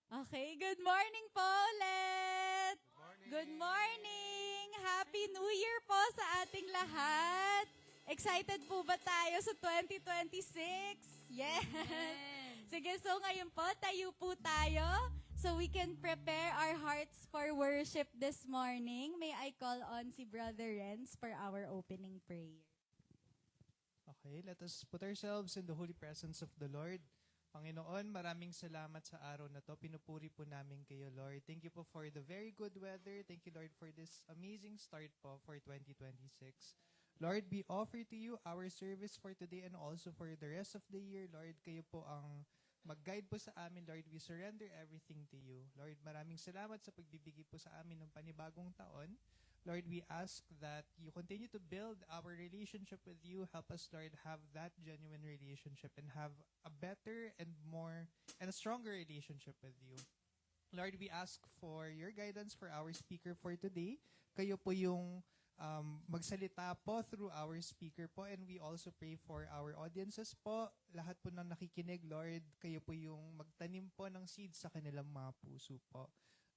Okay, good morning po ulit! Good morning! Happy New Year po sa ating lahat! Excited po ba tayo sa 2026? Yes! Sige, so ngayon po, tayo po tayo so we can prepare our hearts for worship this morning. May I call on si Brother Renz for our opening prayer. Okay, let us put ourselves in the holy presence of the Lord. Panginoon, maraming salamat sa araw na to. Pinupuri po namin kayo, Lord. Thank you po for the very good weather. Thank you, Lord, for this amazing start po for 2026. Lord, we offer to you our service for today and also for the rest of the year. Lord, kayo po ang mag-guide po sa amin, Lord. We surrender everything to you. Lord, maraming salamat sa pagbibigay po sa amin ng panibagong taon. Lord, we ask that you continue to build our relationship with you. Help us, Lord, have that genuine relationship and have a better and more and a stronger relationship with you. Lord, we ask for your guidance for our speaker for today. Kayo po yung magsalita po through our speaker po, and we also pray for our audiences po. Lahat po ng nakikinig, Lord, kayo po yung magtanim po ng seeds sa kanilang mga puso po.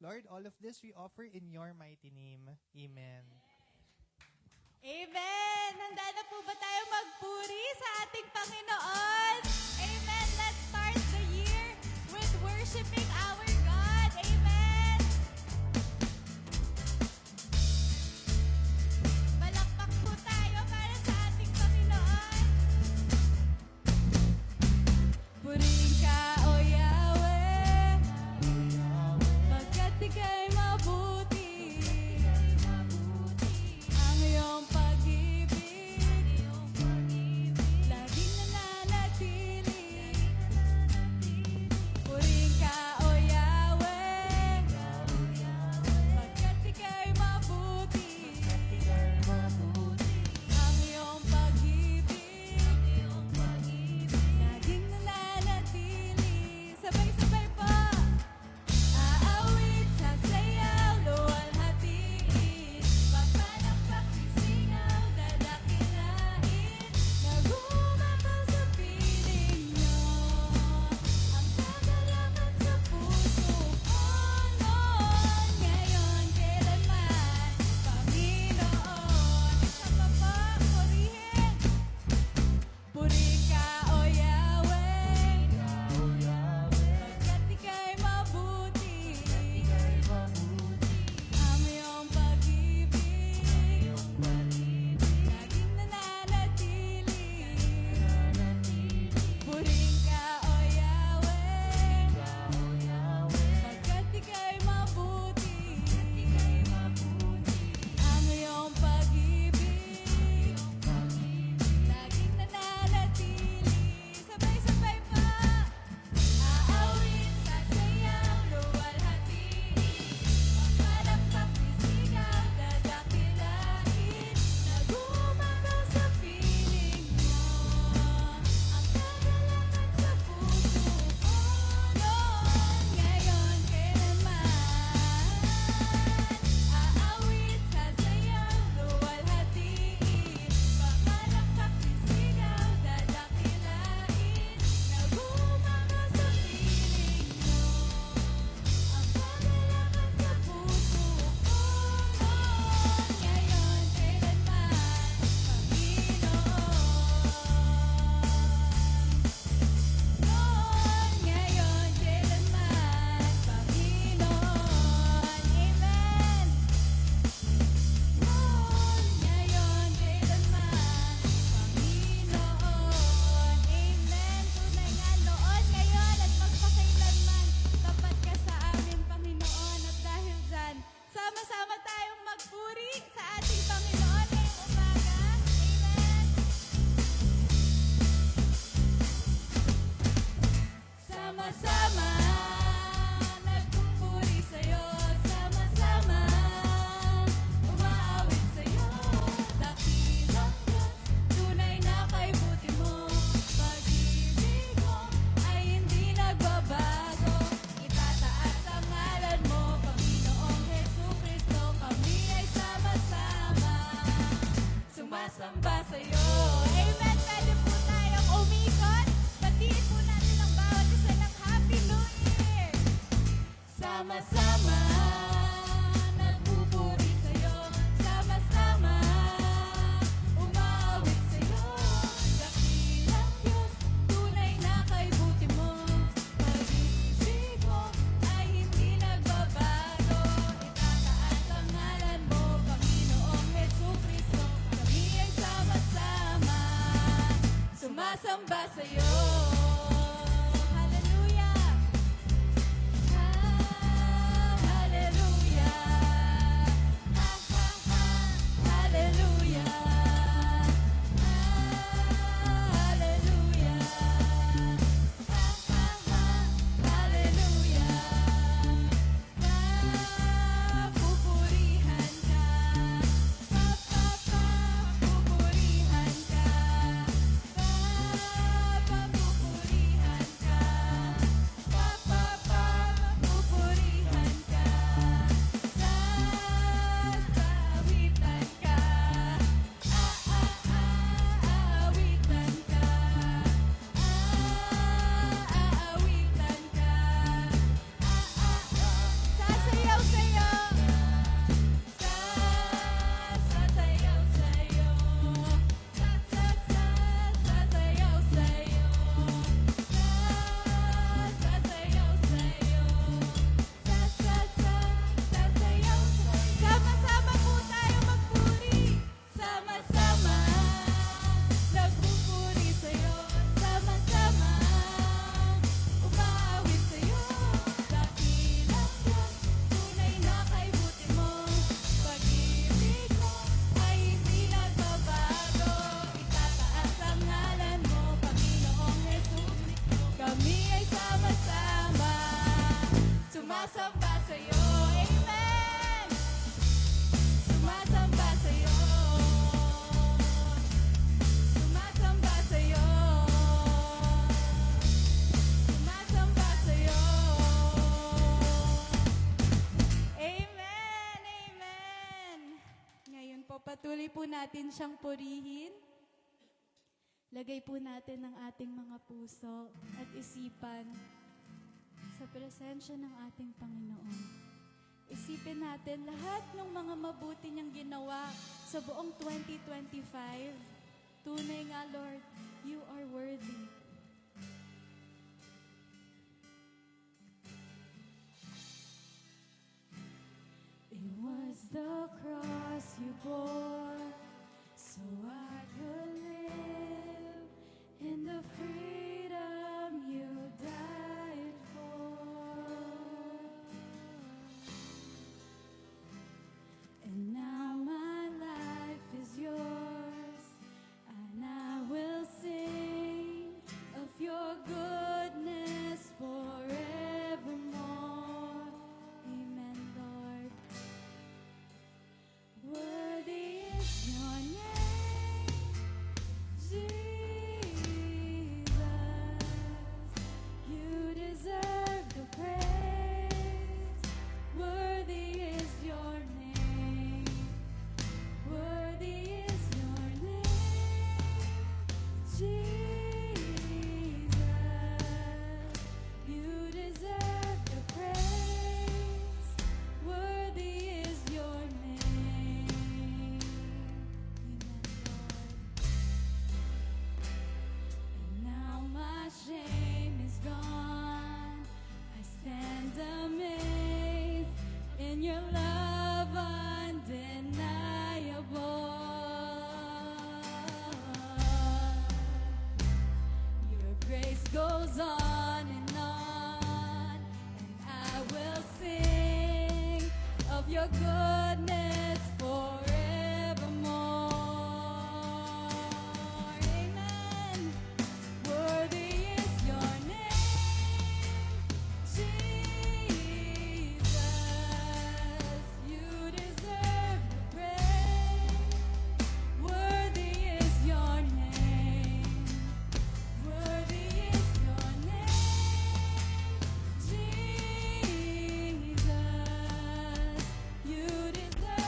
Lord, all of this we offer in your mighty name. Amen. Amen! Handa na po ba tayo magpuri sa ating Panginoon? Amen! Let's start the year with worshiping our God. Amen! Palakpak po tayo para sa ating Panginoon. Purihin ka, O Yahweh, pagkat ika'y mabuti. Ang iyong pag-ibig laging nananatili. Sama-sama, nagpupuri sa'yo. Sama-sama, umawit sa'yo. Dakilang Diyos, tunay na kay buti mo. Pag-ibig mo ay hindi nagbabago. Itataas ang ngalan mo, Panginoong Jesucristo. Kami ay sama-sama, sumasamba sa'yo. Hallelujah! Hallelujah! Hallelujah! Hallelujah! Hallelujah! Papupurihan ka, papupurihan ka, papupurihan ka, papupurihan ka, sasawitan ka, aawitan ka, aawitan ka, sasayaw sa'yo, sasayaw sa'yo, sasayaw sa'yo, sasayaw sa'yo, sasayaw. Sama-sama po tayo magpuri, sama-sama, nagpupuri sa'yo, sama-sama, umawit sa'yo. Dakilang Diyos, tunay na kay buti mo. Pag-ibig mo ay hindi nagbabago. Itataas ang ngalan mo, Panginoong Jesucristo. Kami ay sama-sama, sumasamba sa'yo. Amen! Sumasamba sa'yo. Sumasamba sa'yo. Sumasamba sa'yo. Amen! Amen! Ngayon po, patuloy po natin siyang purihin. Lagay po natin ang ating mga puso at isipan sa presensya ng ating Panginoon. Isipin natin lahat ng mga mabuti niyang ginawa sa buong 2025. Tunay nga, Lord, you are worthy. It was the cross you bore, so I could live in the freedom you died for. And now my life is yours, and I will sing of your goodness forevermore. Amen, Lord. Worthy is your name, Jesus. You deserve the praise. Worthy is your name. Worthy is your name, Jesus. You deserve the praise. Worthy is your name. Amen, Lord. And now my shame is gone. I stand amazed in your love undeniable. Your grace goes on, and I will sing of your goodness forevermore. Amen. Worthy is your name, Jesus. You deserve the praise. Worthy is your name. Worthy is your name, Jesus. You deserve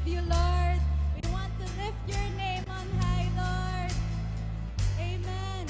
with you, Lord. We want to lift your name on high, Lord. Amen.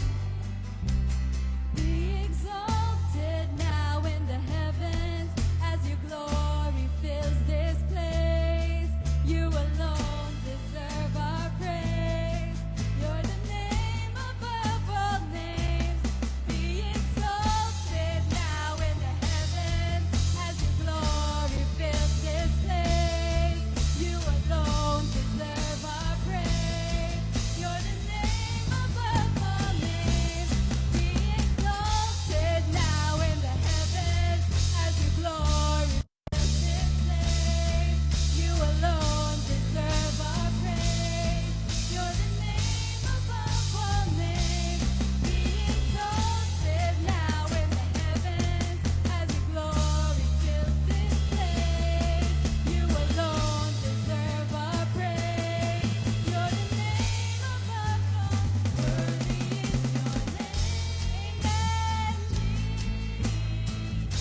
Be exalted now in the heavens as your glory fills this place. You alone deserve our praise. You're the name above all names. Be exalted now in the heavens as your glory fills this place. You alone deserve our praise. You're the name above all names. Be exalted now in the heavens as your glory fills this place. You alone deserve our praise. You're the name above all names. Be exalted now in the heavens as your glory fills this place. You alone deserve our praise. You're the name above all. Worthy is your name. Amen.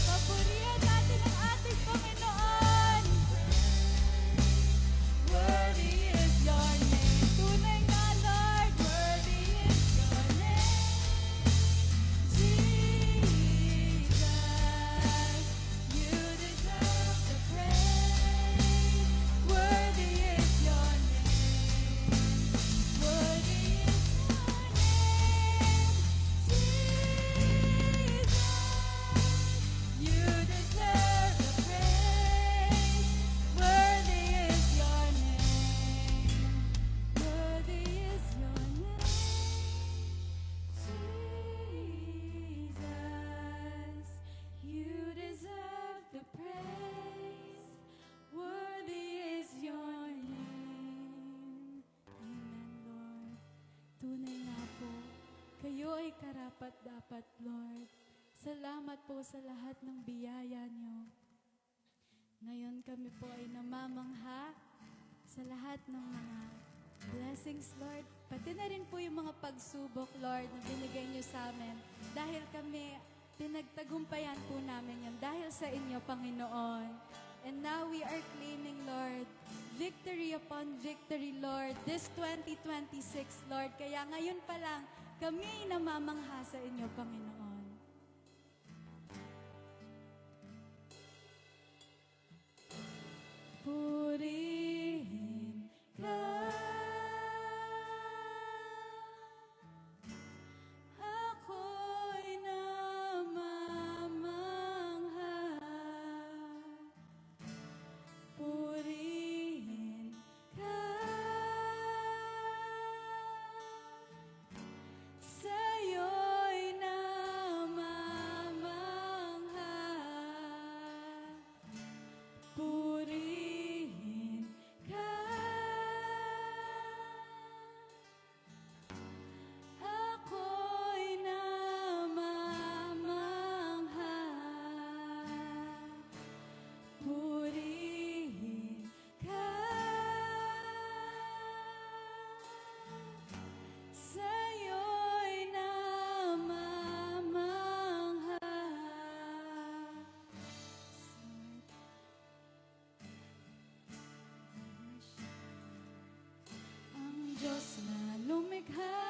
Papurihan natin ang ating Panginoon. Worthy is your name. Tunay nga, Lord. Worthy is your name. Jesus, you deserve the praise. Worthy is your name. Worthy is your name. Jesus, you deserve the praise. Worthy is your name. Worthy is your name. Jesus, you deserve the praise. Worthy is your name. Amen, Lord. Tunay nga po, kayo ay karapat-dapat, Lord. Salamat po sa lahat ng biyaya niyo. Ngayon kami po ay namamangha sa lahat ng mga blessings, Lord. Pati na rin po yung mga pagsubok, Lord, na binigay niyo sa amin. Dahil kami, pinagtagumpayan po namin yan dahil sa inyo, Panginoon. And now we are claiming, Lord, victory upon victory, Lord, this 2026, Lord. Kaya ngayon pa lang, kami ay namamangha sa inyo, Panginoon. Purihin ka. Ako'y namamangha. Purihin ka. Sa'yo'y namamangha. Purihin ka. Ako'y namamangha. Purihin ka. Sa'yo'y namamangha. Ang Diyos na lumikha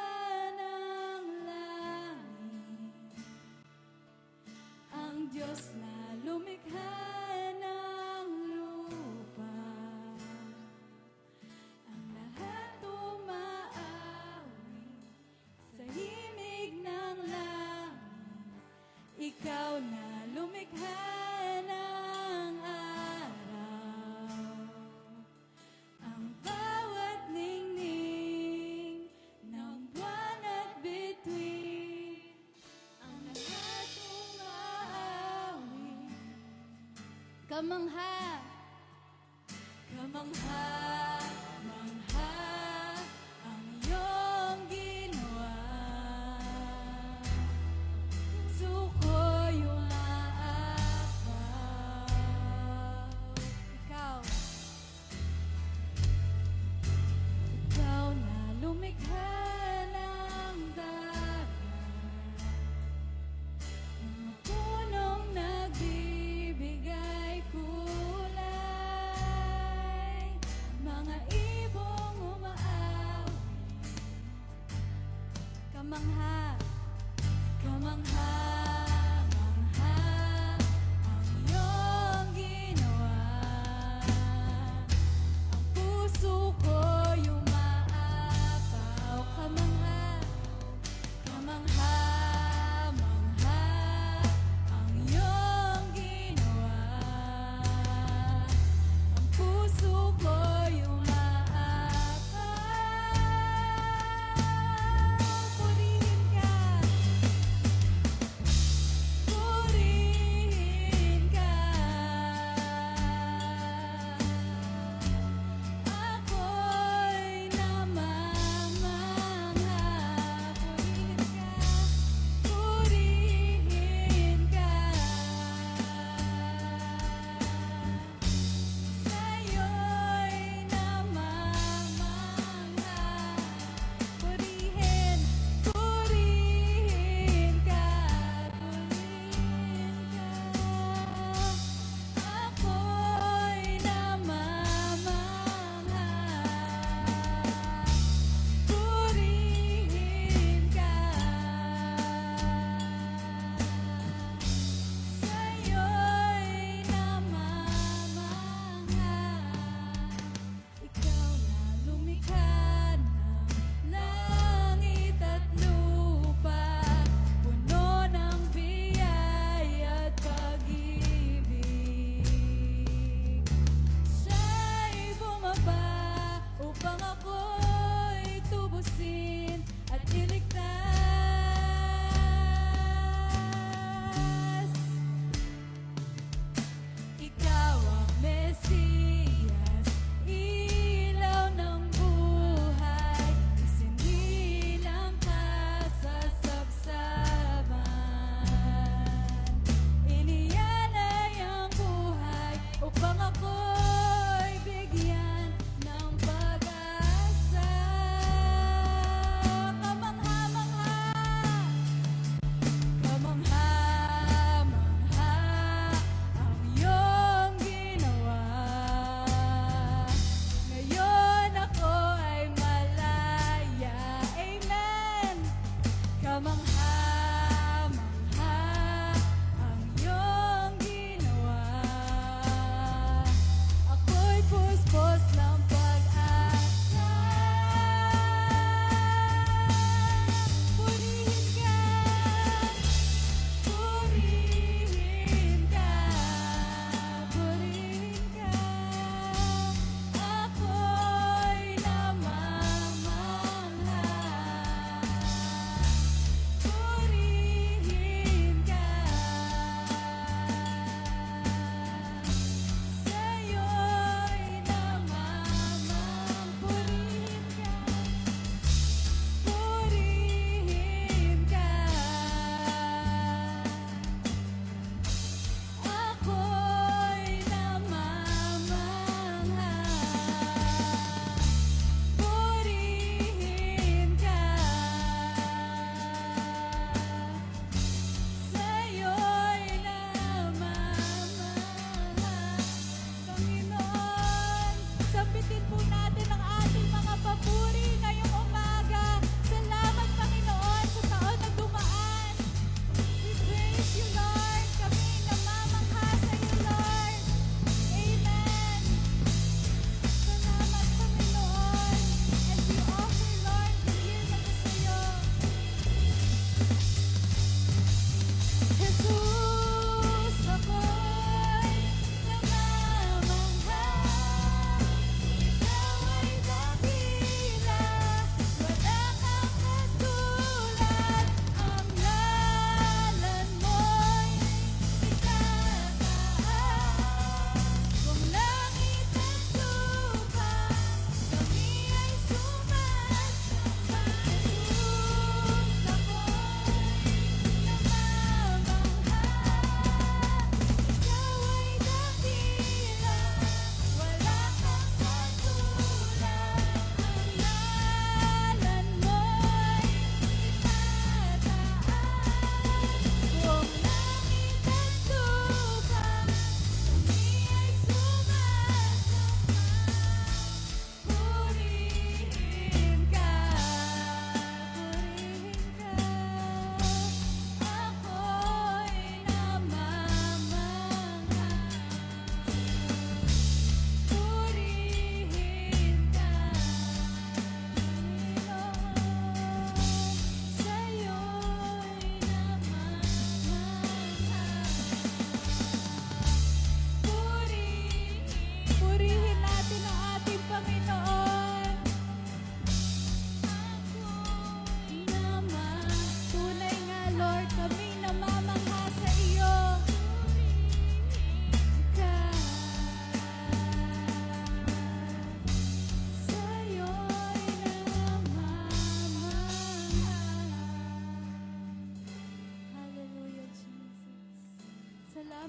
ng langit, ang Diyos na lumikha ng lupa, ang lahat umaawi sa himig ng langit. Ikaw na lumikha ng araw, ang bawat ningning ng buwan at bituin, ang lahat umaawi. Kamangha, kamangha, mangha ang iyong ginawa. Suko'y umaapaw. Ikaw na lumikha ng dagat, mga punong nagbibigay kulay.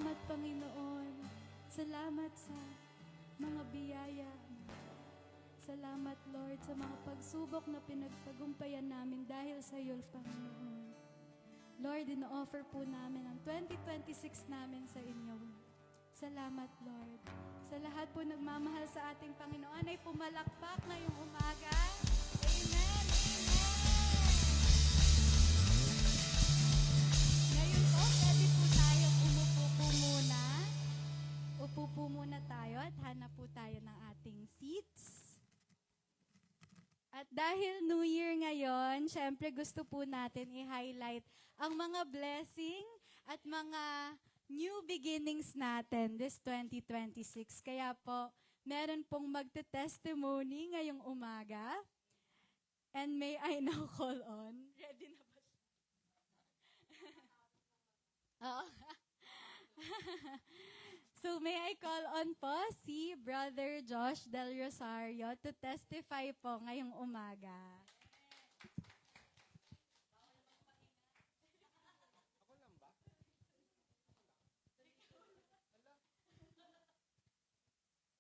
Salamat, Panginoon. Salamat sa mga biyaya mo. Salamat, Lord, sa mga pagsubok na pinagtagumpayan namin dahil sa iyo, Panginoon. Lord, ino-offer po namin ang 2026 namin sa inyo. Salamat, Lord. Sa lahat po nagmamahal sa ating Panginoon ay pumalakpak ngayong umaga. Amen! Amen! Ngayon po, pwede po tayo umupo po muna. Upo po muna tayo at hanap po tayo ng ating seats. At dahil New Year ngayon, syempre gusto po natin i-highlight ang mga blessing at mga new beginnings natin this 2026. Kaya po, meron pong magte-testimony ngayong umaga. And may I now call on? Ready na ba siya? Oo. So may I call on po si Brother Josh Del Rosario to testify po ngayong umaga.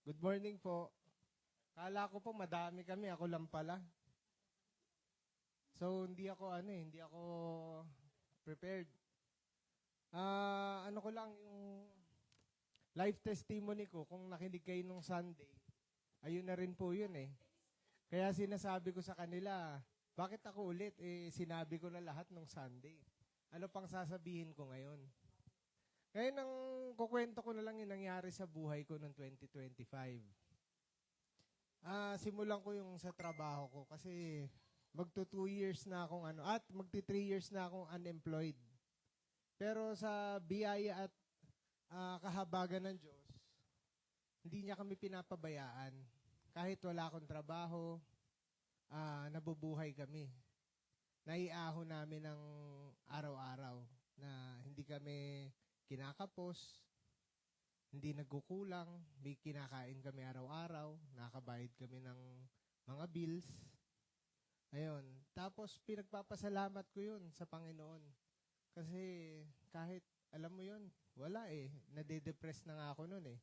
Good morning po. Kala ko po madami kami, ako lang pala. So hindi ako prepared. Ano ko lang yung live testimony ko kung nakinig kayo nung Sunday. Ayun na rin po yun eh. Kaya sinasabi ko sa kanila, bakit ako ulit? Sinabi ko na lahat nung Sunday. Ano pang sasabihin ko ngayon? Ngayon, ang kukwento ko na lang yung nangyari sa buhay ko noong 2025. Simulan ko yung sa trabaho ko kasi magto 2 years na akong magti 3 years na akong unemployed. Pero sa biyaya at kahabagan ng Diyos, hindi niya kami pinapabayaan. Kahit wala akong trabaho, nabubuhay kami. Naiahon namin ng araw-araw na hindi kami kinakapos, hindi nagkukulang, may kinakain kami araw-araw, nakabayad kami ng mga bills. Ayun. Tapos pinagpapasalamat ko yun sa Panginoon. Kasi kahit, alam mo yun, wala eh. Nade-depress na nga ako nun eh.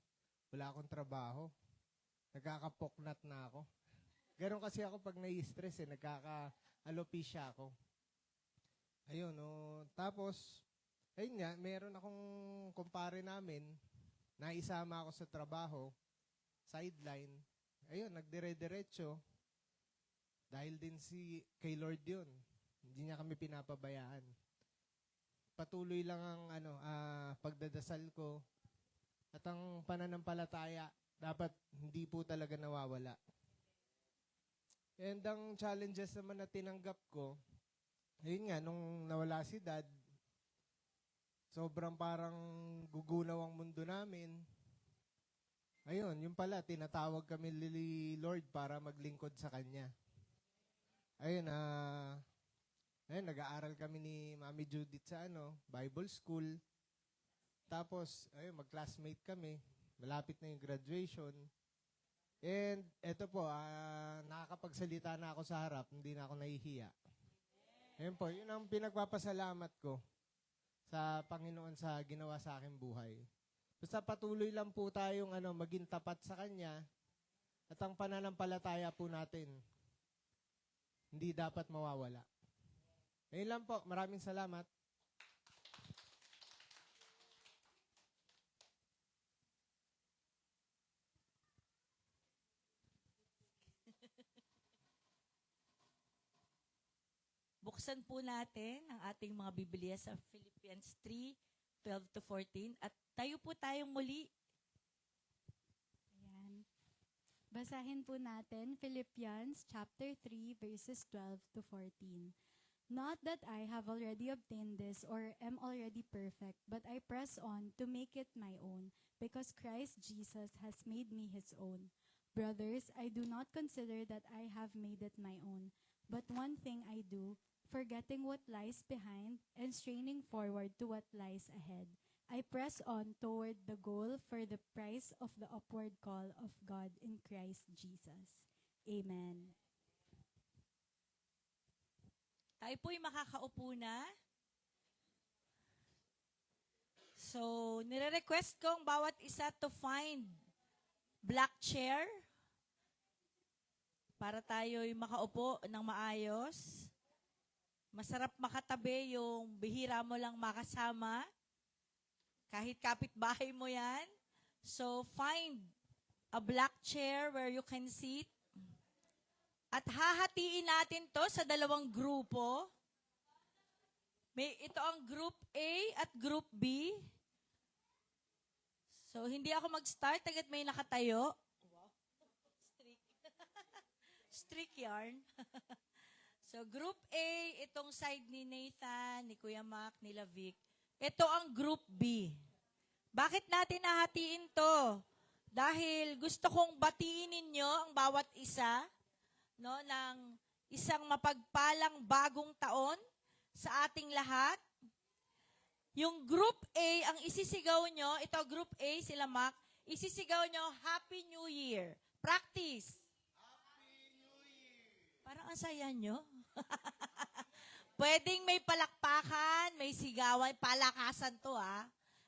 Wala akong trabaho. Nagkakapoknat na ako. Ganon kasi ako pag nai-stress eh. Nagkaka-alopecia ako. Ayun, tapos, ayun nga, meron akong kumpare namin, naisama ako sa trabaho, sideline. Ayun, nagdire-diretso. Dahil din kay Lord yun. Hindi niya kami pinapabayaan. Patuloy lang ang pagdadasal ko. At ang pananampalataya, dapat hindi po talaga nawawala. And ang challenges naman na tinanggap ko, ayun nga, nung nawala si Dad, sobrang parang gugunaw ang mundo namin. Ayun, yung pala, tinatawag kami ni Lord para maglingkod sa Kanya. Ayun, nag-aaral kami ni Mami Judith sa Bible School. Tapos, ayun, mag-classmate kami. Malapit na yung graduation. And eto po, nakakapagsalita na ako sa harap, hindi na ako nahihiya. Ayun po, yun ang pinagpapasalamat ko sa Panginoon sa ginawa sa aking buhay. Basta patuloy lang po tayong maging tapat sa Kanya at ang pananampalataya po natin hindi dapat mawawala. Ayun lang po, maraming salamat. Buksan po natin ang ating mga Biblia sa Philippians 3:12-14 at tayo po tayong muli. Ayan. Basahin po natin Philippians chapter 3 verses 12-14. Not that I have already obtained this or am already perfect, but I press on to make it my own, because Christ Jesus has made me his own. Brothers, I do not consider that I have made it my own, but one thing I do, forgetting what lies behind and straining forward to what lies ahead. I press on toward the goal for the prize of the upward call of God in Christ Jesus. Amen. Tayo po'y makakaupo na. So, nire-request kong bawat isa to find black chair para tayo'y makaupo ng maayos. Masarap makatabi yung bihira mo lang makasama. Kahit kapitbahay mo yan. So, find a black chair where you can sit. At hahatiin natin to sa dalawang grupo. Ito ang Group A at Group B. So, hindi ako mag-start agad may nakatayo. Wow. Strict yarn. So, Group A, itong side ni Nathan, ni Kuya Mac, ni Vic. Ito ang Group B. Bakit natin nahatiin to? Dahil gusto kong batiin ninyo ang bawat isa, no, ng isang mapagpalang bagong taon sa ating lahat. Yung Group A, ang isisigaw nyo, ito Group A, sila Mac, isisigaw nyo, Happy New Year. Practice. Happy New Year. Parang ang saya nyo. Pwedeng may palakpakan, may sigawan, palakasan to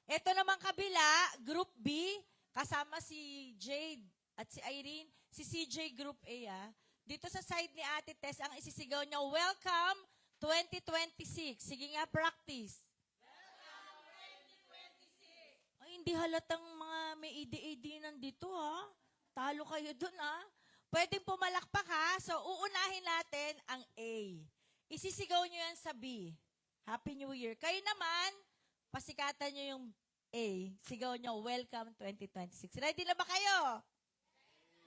Ito naman kabila, Group B, kasama si Jade at si Irene, si CJ Group A Dito sa side ni Ate Tess, ang isisigaw niya, Welcome 2026. Sige nga, practice. Welcome 2026. Ay, hindi halatang mga may ED-ED nandito Talo kayo dun Pwedeng pumalakpak So, uunahin natin ang A. Isisigaw niyo yan sa B. Happy New Year. Kayo naman, pasikatan niyo yung A. Sigaw niyo, Welcome 2026. Ready na ba kayo?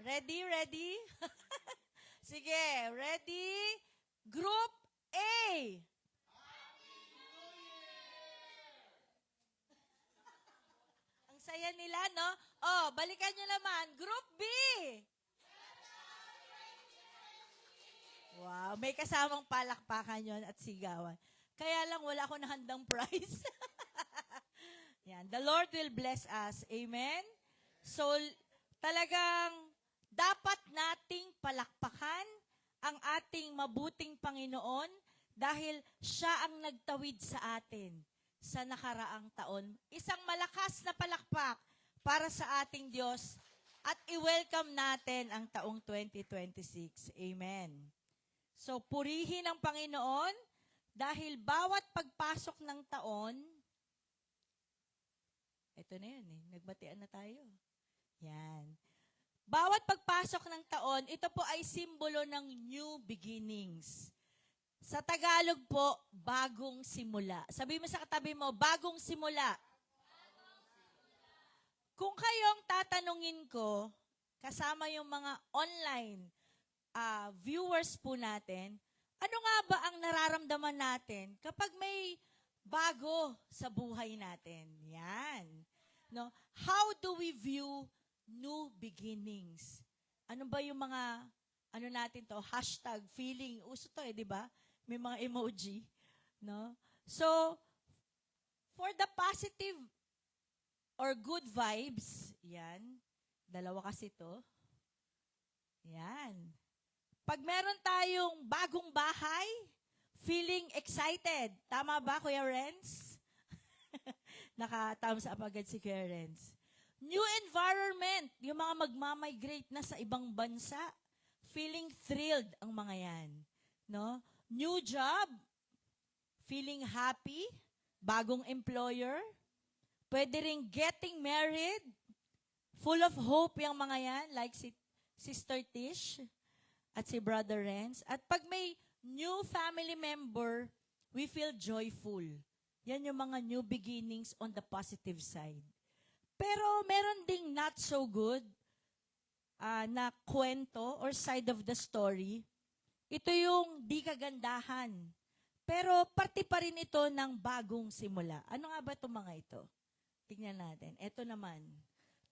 Ready? Ready? Sige, ready? Group A. Happy New Year! Ang saya nila, no? Balikan nyo naman. Group B. Wow, may kasamang palakpakan yon at sigawan. Kaya lang wala ako nahandang prize. Yan, the Lord will bless us. Amen? So, talagang dapat nating palakpakan ang ating mabuting Panginoon dahil siya ang nagtawid sa atin sa nakaraang taon. Isang malakas na palakpak para sa ating Diyos at i-welcome natin ang taong 2026. Amen. So, purihin ang Panginoon dahil bawat pagpasok ng taon, ito na yun nagbatian na tayo. Yan. Bawat pagpasok ng taon, ito po ay simbolo ng new beginnings. Sa Tagalog po, bagong simula. Sabi mo sa katabi mo, bagong simula. Kung kayong tatanungin ko, kasama yung mga online viewers po natin, ano nga ba ang nararamdaman natin kapag may bago sa buhay natin? Yan. No? How do we view new beginnings? Ano ba yung mga, natin to, hashtag, feeling, uso to di ba? May mga emoji. No? So, for the positive or good vibes, yan, dalawa kasi to, yan. Pag meron tayong bagong bahay, feeling excited. Tama ba, Kuya Renz? Naka-thumbs up agad si Kuya Renz. New environment, yung mga magmamigrate na sa ibang bansa, feeling thrilled ang mga yan. No? New job, feeling happy, bagong employer, pwede rin getting married, full of hope yung mga yan, like si Sister Tish at si Brother Renz. At pag may new family member, we feel joyful. Yan yung mga new beginnings on the positive side. Pero meron ding not so good na kwento or side of the story. Ito yung di kagandahan. Pero parte pa rin ito ng bagong simula. Ano nga ba itong mga ito? Tingnan natin. Ito naman.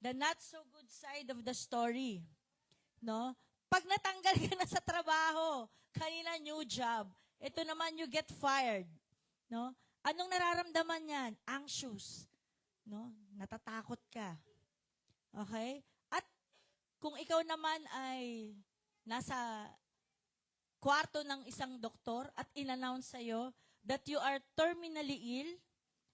The not so good side of the story. No? Pag natanggal ka na sa trabaho, kanina new job, ito naman you get fired. No? Anong nararamdaman yan? Anxious. No? Natatakot ka. Okay? At kung ikaw naman ay nasa kwarto ng isang doktor at in-announce sa'yo that you are terminally ill,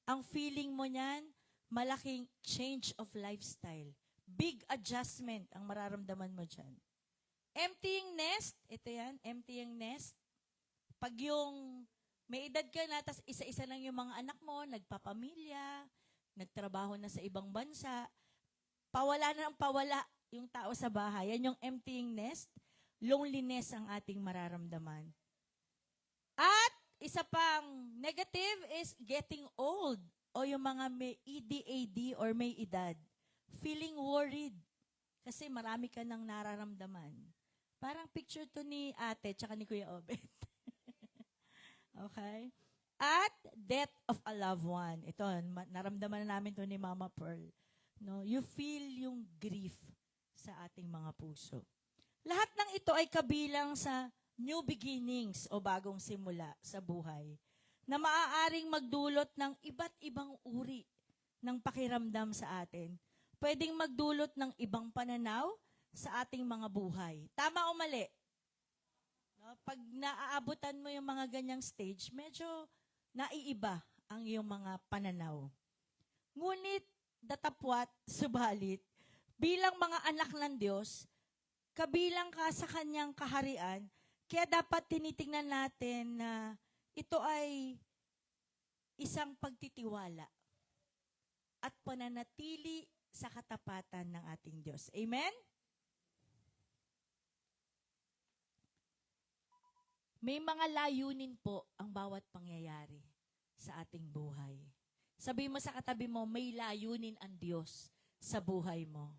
ang feeling mo niyan, malaking change of lifestyle. Big adjustment ang mararamdaman mo dyan. Emptying nest, ito yan, emptying nest. Pag yung may edad ka na, tas isa-isa lang yung mga anak mo, nagpapamilya, nagtrabaho na sa ibang bansa, pawala na ng pawala yung tao sa bahay. Yan yung emptying nest. Loneliness ang ating mararamdaman. At isa pang negative is getting old o yung mga may EDAD or may edad. Feeling worried kasi marami ka nang nararamdaman. Parang picture to ni ate tsaka ni Kuya Obet. Okay? At death of a loved one. Ito, naramdaman na namin to ni Mama Pearl. No, you feel yung grief sa ating mga puso. Lahat ng ito ay kabilang sa new beginnings o bagong simula sa buhay na maaaring magdulot ng iba't ibang uri ng pakiramdam sa atin. Pwedeng magdulot ng ibang pananaw sa ating mga buhay. Tama o mali? No, pag naaabutan mo yung mga ganyang stage, medyo naiiba ang iyong mga pananaw. Ngunit, datapwat, subalit, bilang mga anak ng Diyos, kabilang ka sa kanyang kaharian, kaya dapat tinitingnan natin na ito ay isang pagtitiwala at pananatili sa katapatan ng ating Diyos. Amen? May mga layunin po ang bawat pangyayari sa ating buhay. Sabi mo sa katabi mo, may layunin ang Diyos sa buhay mo.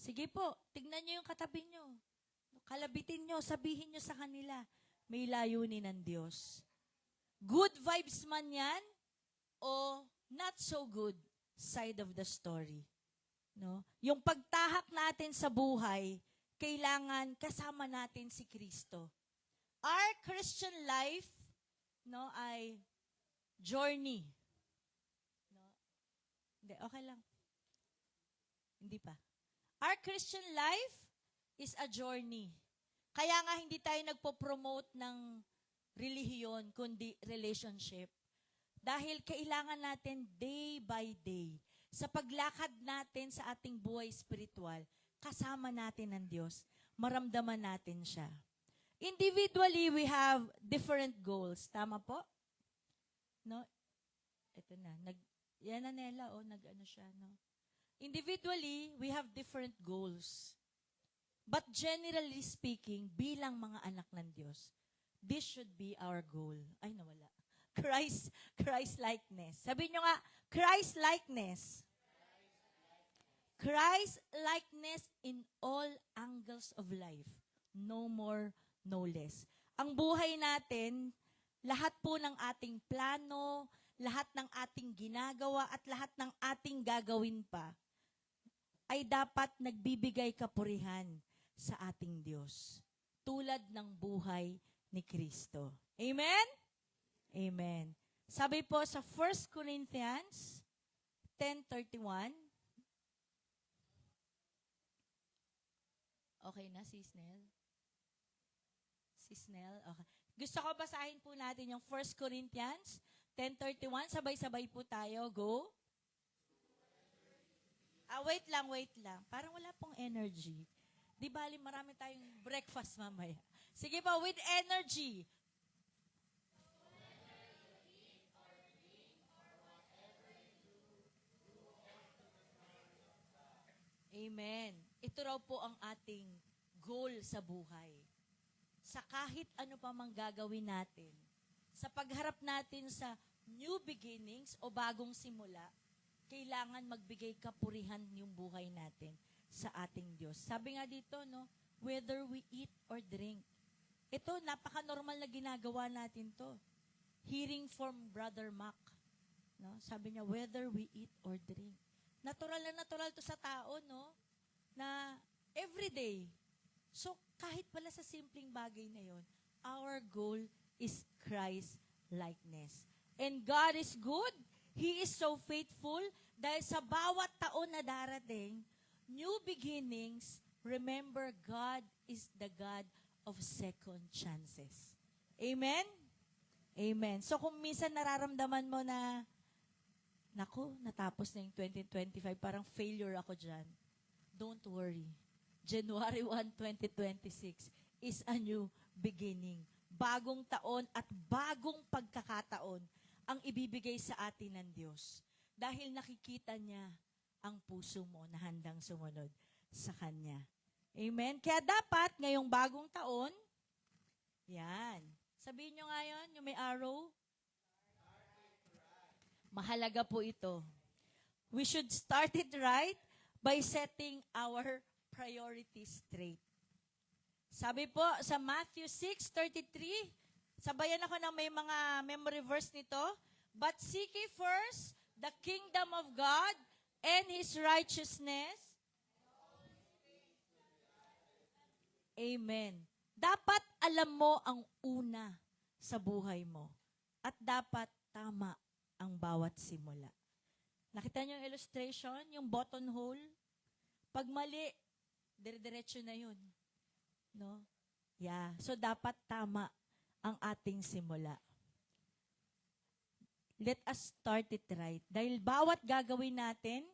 Sige po, tignan nyo yung katabi nyo. Kalabitin nyo, sabihin nyo sa kanila, may layunin ang Diyos. Good vibes man yan, o not so good side of the story. No? Yung pagtahak natin sa buhay, kailangan kasama natin si Kristo. Our Christian life, no, ay journey. No? Hindi, okay lang. Hindi pa. Our Christian life is a journey. Kaya nga hindi tayo nagpo-promote ng relihiyon, kundi relationship. Dahil kailangan natin day by day, sa paglakad natin sa ating buhay spiritual, kasama natin ang Diyos, maramdaman natin siya. Individually, we have different goals. Tama po? No? Ito na. Yan na Nela, nag-ano siya, no? Individually, we have different goals. But generally speaking, bilang mga anak ng Diyos, this should be our goal. Ay, nawala. Christ-likeness. Sabi nyo nga, Christ-likeness. Christ-likeness in all angles of life. No more, no less. Ang buhay natin, lahat po ng ating plano, lahat ng ating ginagawa, at lahat ng ating gagawin pa, ay dapat nagbibigay kapurihan sa ating Diyos. Tulad ng buhay ni Kristo. Amen? Amen. Sabi po sa 1 Corinthians 10:31. Okay na, Sis Nel? Sis Nel? Okay. Gusto ko basahin po natin yung 1 Corinthians 10:31. Sabay-sabay po tayo. Go. Wait lang. Parang wala pong energy. Di bali, marami tayong breakfast mamaya. Sige po, with energy. Amen. Ito raw po ang ating goal sa buhay. Sa kahit ano pa mang gagawin natin, sa pagharap natin sa new beginnings o bagong simula, kailangan magbigay kapurihan yung buhay natin sa ating Diyos. Sabi nga dito, no, whether we eat or drink. Ito, napaka-normal na ginagawa natin to. Hearing from Brother Mac. No? Sabi niya, whether we eat or drink. Natural na natural to sa tao, no? Na everyday. So, kahit pala sa simpleng bagay na yon, our goal is Christ-likeness. And God is good. He is so faithful dahil sa bawat taon na darating, new beginnings, remember God is the God of second chances. Amen? Amen. So kung minsan nararamdaman mo na Naku, natapos na yung 2025. Parang failure ako dyan. Don't worry. January 1, 2026 is a new beginning. Bagong taon at bagong pagkakataon ang ibibigay sa atin ng Diyos. Dahil nakikita niya ang puso mo na handang sumunod sa Kanya. Amen? Kaya dapat, ngayong bagong taon, yan. Sabihin nyo nga yun, yung may arrow. Mahalaga po ito. We should start it right by setting our priorities straight. Sabi po sa Matthew 6:33, sabayan ako ng may mga memory verse nito, but seek ye first the kingdom of God and His righteousness. Amen. Dapat alam mo ang una sa buhay mo at dapat tama ang bawat simula. Nakita niyo yung illustration, yung button hole? Pag mali, dire-diretso na yun. No? Yeah. So, dapat tama ang ating simula. Let us start it right. Dahil bawat gagawin natin,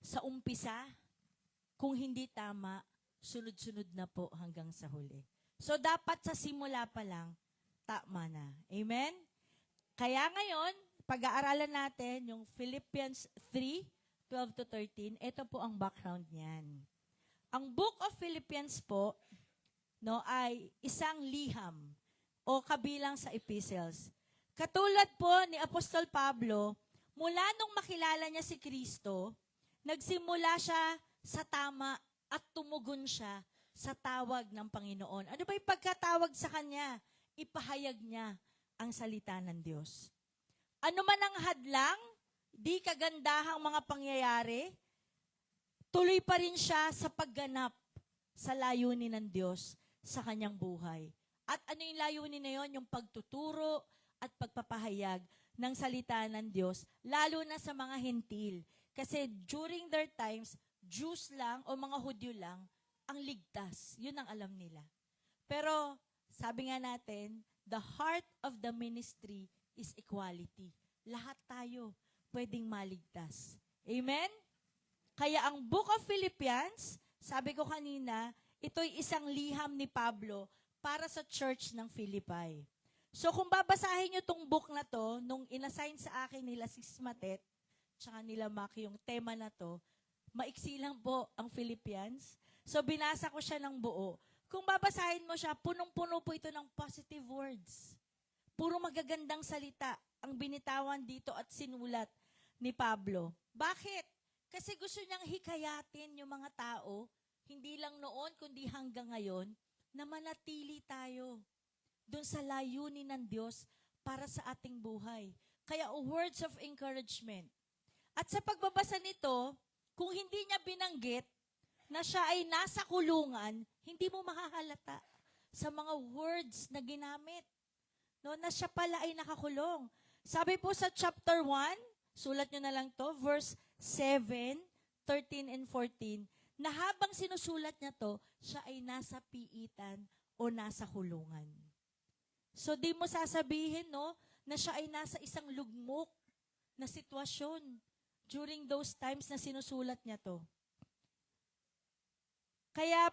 sa umpisa, kung hindi tama, sunod-sunod na po hanggang sa huli. So, dapat sa simula pa lang, tama na. Amen? Kaya ngayon, pag-aaralan natin yung Philippians 3:12-13. Ito po ang background niyan. Ang book of Philippians po, no, ay isang liham o kabilang sa epistles. Katulad po ni Apostol Pablo, mula nung makilala niya si Kristo, nagsimula siya sa tama at tumugon siya sa tawag ng Panginoon. Ano ba yung pagkatawag sa kanya? Ipahayag niya ang salita ng Diyos. Ano man ang hadlang, di kagandahang mga pangyayari, tuloy pa rin siya sa pagganap sa layunin ng Diyos sa kanyang buhay. At ano yung layunin na yon? Yung pagtuturo at pagpapahayag ng salita ng Diyos, lalo na sa mga hentil. Kasi during their times, Jews lang o mga Hudyo lang ang ligtas. Yun ang alam nila. Pero sabi nga natin, the heart of the ministry is equality. Lahat tayo pwedeng maligtas. Amen? Kaya ang Book of Philippians, sabi ko kanina, ito'y isang liham ni Pablo para sa church ng Philippi. So kung babasahin nyo itong book na to, nung inassign sa akin nila Sis Matet, tsaka nila Maki yung tema na to, maiksi lang po ang Philippians. So binasa ko siya ng buo. Kung babasahin mo siya, punong-puno po ito ng positive words. Puro magagandang salita ang binitawan dito at sinulat ni Pablo. Bakit? Kasi gusto niyang hikayatin yung mga tao, hindi lang noon, kundi hanggang ngayon, na manatili tayo doon sa layunin ng Diyos para sa ating buhay. Kaya words of encouragement. At sa pagbabasa nito, kung hindi niya binanggit na siya ay nasa kulungan, hindi mo makahalata sa mga words na ginamit. No, na siya pala ay nakakulong. Sabi po sa chapter 1, sulat nyo na lang to, verse 7, 13 and 14, na habang sinusulat niya to, siya ay nasa piitan o nasa kulungan. So di mo sasabihin, no, na siya ay nasa isang lugmok na sitwasyon during those times na sinusulat niya to. Kaya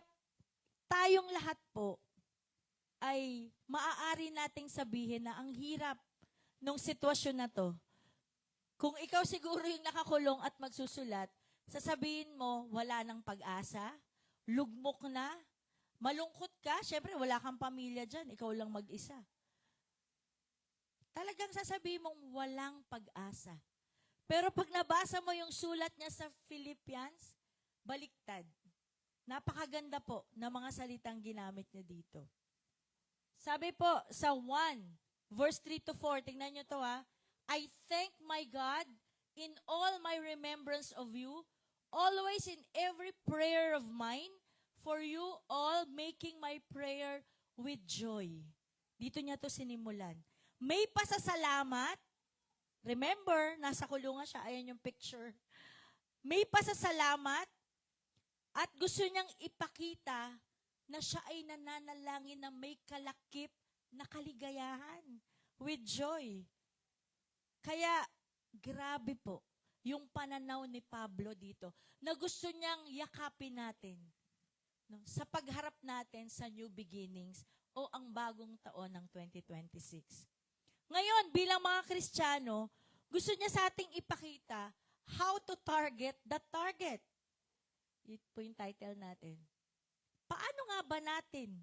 tayong lahat po ay maaari nating sabihin na ang hirap nung sitwasyon na to. Kung ikaw siguro yung nakakulong at magsusulat, sasabihin mo, wala nang pag-asa, lugmok na, malungkot ka, syempre wala kang pamilya dyan, ikaw lang mag-isa. Talagang sasabihin mong walang pag-asa. Pero pag nabasa mo yung sulat niya sa Philippians, baliktad. Napakaganda po ng mga salitang ginamit niya dito. Sabi po sa 1, verse 3-4, tingnan nyo to ha. I thank my God in all my remembrance of you, always in every prayer of mine, for you all making my prayer with joy. Dito niya to sinimulan. May pasasalamat. Remember, nasa kulungan siya. Ayan yung picture. May pasasalamat at gusto niyang ipakita na siya ay nananalangin na may kalakip na kaligayahan with joy. Kaya, grabe po yung pananaw ni Pablo dito na gusto niyang yakapin natin, no, sa pagharap natin sa new beginnings o ang bagong taon ng 2026. Ngayon, bilang mga Kristiyano, gusto niya sa ating ipakita how to target the target. Ito po yung title natin. Paano nga ba natin,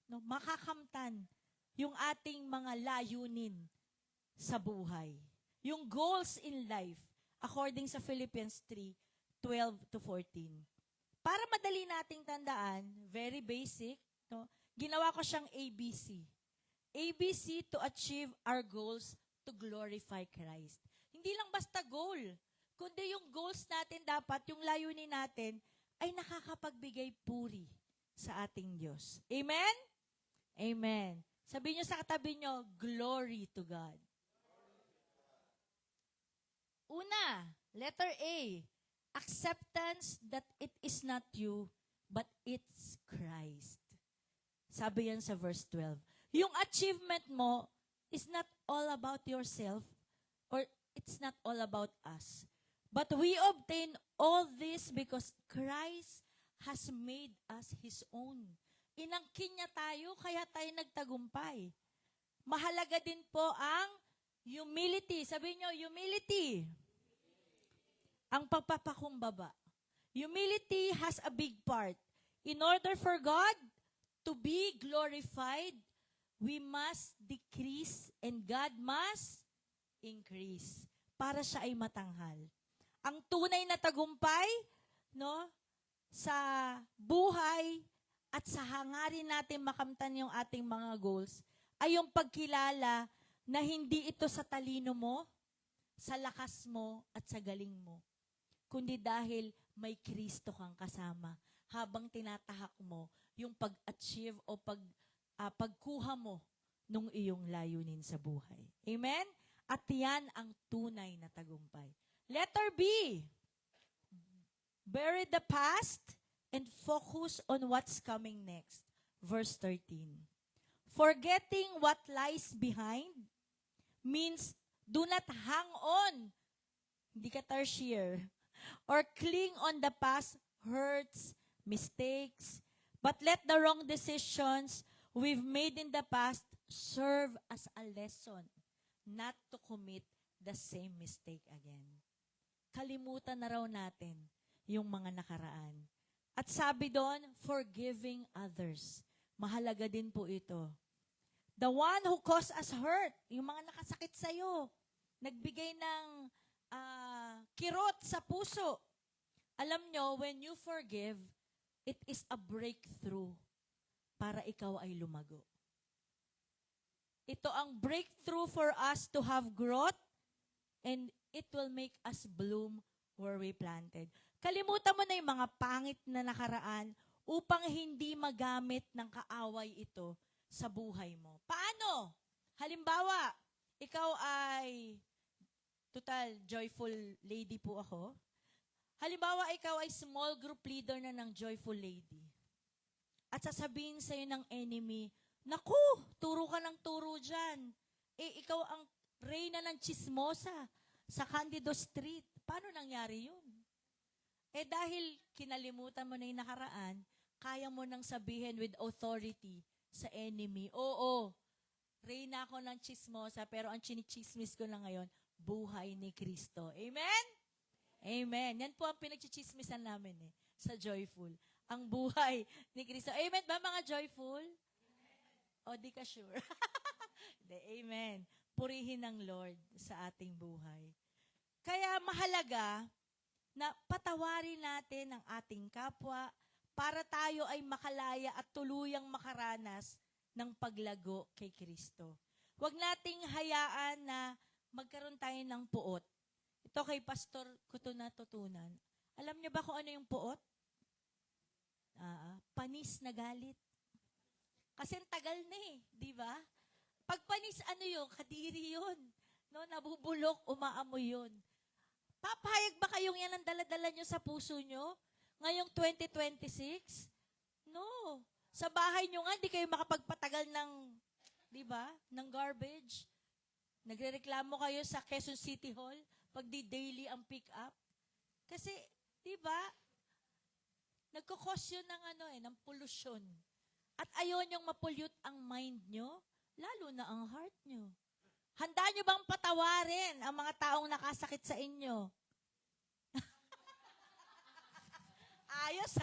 no, makakamtan yung ating mga layunin sa buhay? Yung goals in life, according sa Philippians 3:12-14. Para madali nating tandaan, very basic, no, ginawa ko siyang ABC. ABC to achieve our goals to glorify Christ. Hindi lang basta goal, kundi yung goals natin dapat, yung layunin natin, ay nakakapagbigay puri sa ating Diyos. Amen? Amen. Sabihin nyo sa katabi nyo, glory to God. Una, letter A, acceptance that it is not you, but it's Christ. Sabi yan sa verse 12. Yung achievement mo is not all about yourself, or it's not all about us. But we obtain all this because Christ has made us His own. Inangkin niya tayo, kaya tayo nagtagumpay. Mahalaga din po ang humility. Sabihin niyo, humility. Ang pagpapakumbaba. Humility has a big part. In order for God to be glorified, we must decrease and God must increase para siya ay matanghal. Ang tunay na tagumpay, no, sa buhay at sa hangarin natin makamtan yung ating mga goals ay yung pagkilala na hindi ito sa talino mo, sa lakas mo at sa galing mo, kundi dahil may Kristo kang kasama habang tinatahak mo yung pag-achieve o pagkuha mo nung iyong layunin sa buhay. Amen? At yan ang tunay na tagumpay. Letter B, bury the past and focus on what's coming next. Verse 13. Forgetting what lies behind means do not hang on, hindi ka tertiary, or cling on the past hurts, mistakes, but let the wrong decisions we've made in the past serve as a lesson not to commit the same mistake again. Kalimutan na raw natin yung mga nakaraan. At sabi doon, forgiving others. Mahalaga din po ito. The one who caused us hurt, yung mga nakasakit sa'yo, nagbigay ng kirot sa puso. Alam nyo, when you forgive, it is a breakthrough para ikaw ay lumago. Ito ang breakthrough for us to have growth and it will make us bloom where we planted. Kalimutan mo na yung mga pangit na nakaraan upang hindi magamit ng kaaway ito sa buhay mo. Paano? Halimbawa, ikaw ay, total, joyful lady po ako. Halimbawa, ikaw ay small group leader na ng joyful lady. At sasabihin sa'yo ng enemy, naku, turo ka ng turo dyan. Ikaw ang reyna ng chismosa sa Candido Street. Paano nangyari yun? Dahil kinalimutan mo na yung nakaraan, kaya mo nang sabihin with authority sa enemy, oo, reyna ako ng chismosa, pero ang chinichismis ko na ngayon, buhay ni Kristo. Amen? Amen. Yan po ang pinagchichismisan namin sa Joyful. Ang buhay ni Kristo. Amen ba mga Joyful? O di ka sure? Amen. Purihin ng Lord sa ating buhay. Kaya mahalaga na patawarin natin ang ating kapwa para tayo ay makalaya at tuluyang makaranas ng paglago kay Kristo. Huwag nating hayaan na magkaroon tayo ng puot. Ito kay Pastor ko ito natutunan. Alam niyo ba kung ano yung puot? Panis na galit. Kasi ang tagal na di ba? Pag panis, ano yun? Kadiri yun. No, nabubulok, umaamoy yun. Papayag ba kayong yan ang dala-dala nyo sa puso nyo? Ngayong 2026? No. Sa bahay nyo nga, di kayo makapagpatagal ng, di ba, ng garbage. Nagrereklamo kayo sa Quezon City Hall Pag di daily ang pick up. Kasi, di ba, nagkakos yun ng, ng pollution. At ayaw niyong mapollute ang mind nyo, lalo na ang heart nyo. Handa nyo bang patawarin ang mga taong nakasakit sa inyo? Ayos.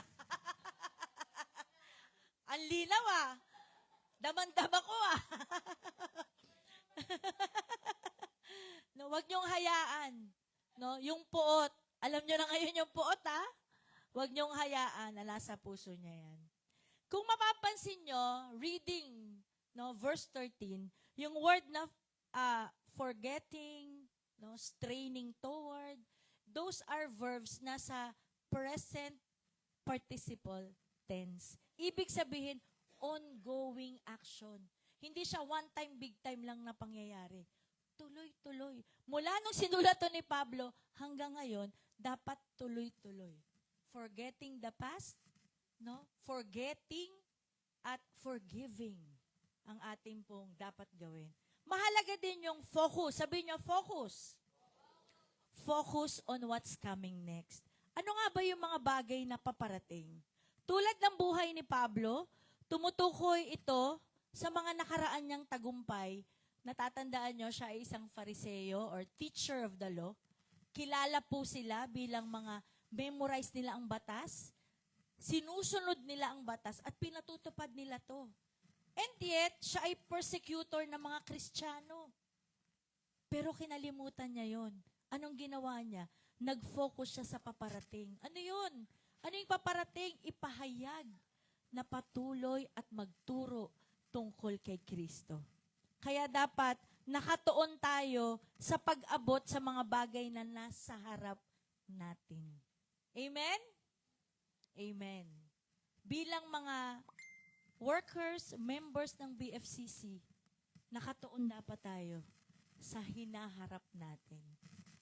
Ang linaw Daman-dama ko No, wag niyong hayaan. No, yung puot. Alam niyo na ngayon yung puot Wag niyong hayaan na nasa puso niya yan. Kung mapapansin niyo, reading, verse 13, yung word na forgetting, straining toward, those are verbs na sa present participle tense. Ibig sabihin, ongoing action. Hindi siya one time, big time lang na pangyayari. Tuloy-tuloy. Mula nung sinulat to ni Pablo hanggang ngayon, dapat tuloy-tuloy. Forgetting the past, forgetting at forgiving ang ating pong dapat gawin. Mahalaga din yung focus. Sabi niyo, focus. Focus on what's coming next. Ano nga ba yung mga bagay na paparating? Tulad ng buhay ni Pablo, tumutukoy ito sa mga nakaraan niyang tagumpay. Natatandaan niyo, siya ay isang Fariseo or teacher of the law. Kilala po sila bilang mga memorize nila ang batas, sinusunod nila ang batas, at pinatutupad nila to. And yet, siya ay persecutor ng mga Kristiyano. Pero kinalimutan niya yon. Anong ginawa niya? Nag-focus siya sa paparating. Ano yun? Ano yung paparating? Ipahayag na patuloy at magturo tungkol kay Kristo. Kaya dapat nakatuon tayo sa pag-abot sa mga bagay na nasa harap natin. Amen? Amen. Bilang mga workers, members ng BFCC, nakatuon dapat tayo sa hinaharap natin.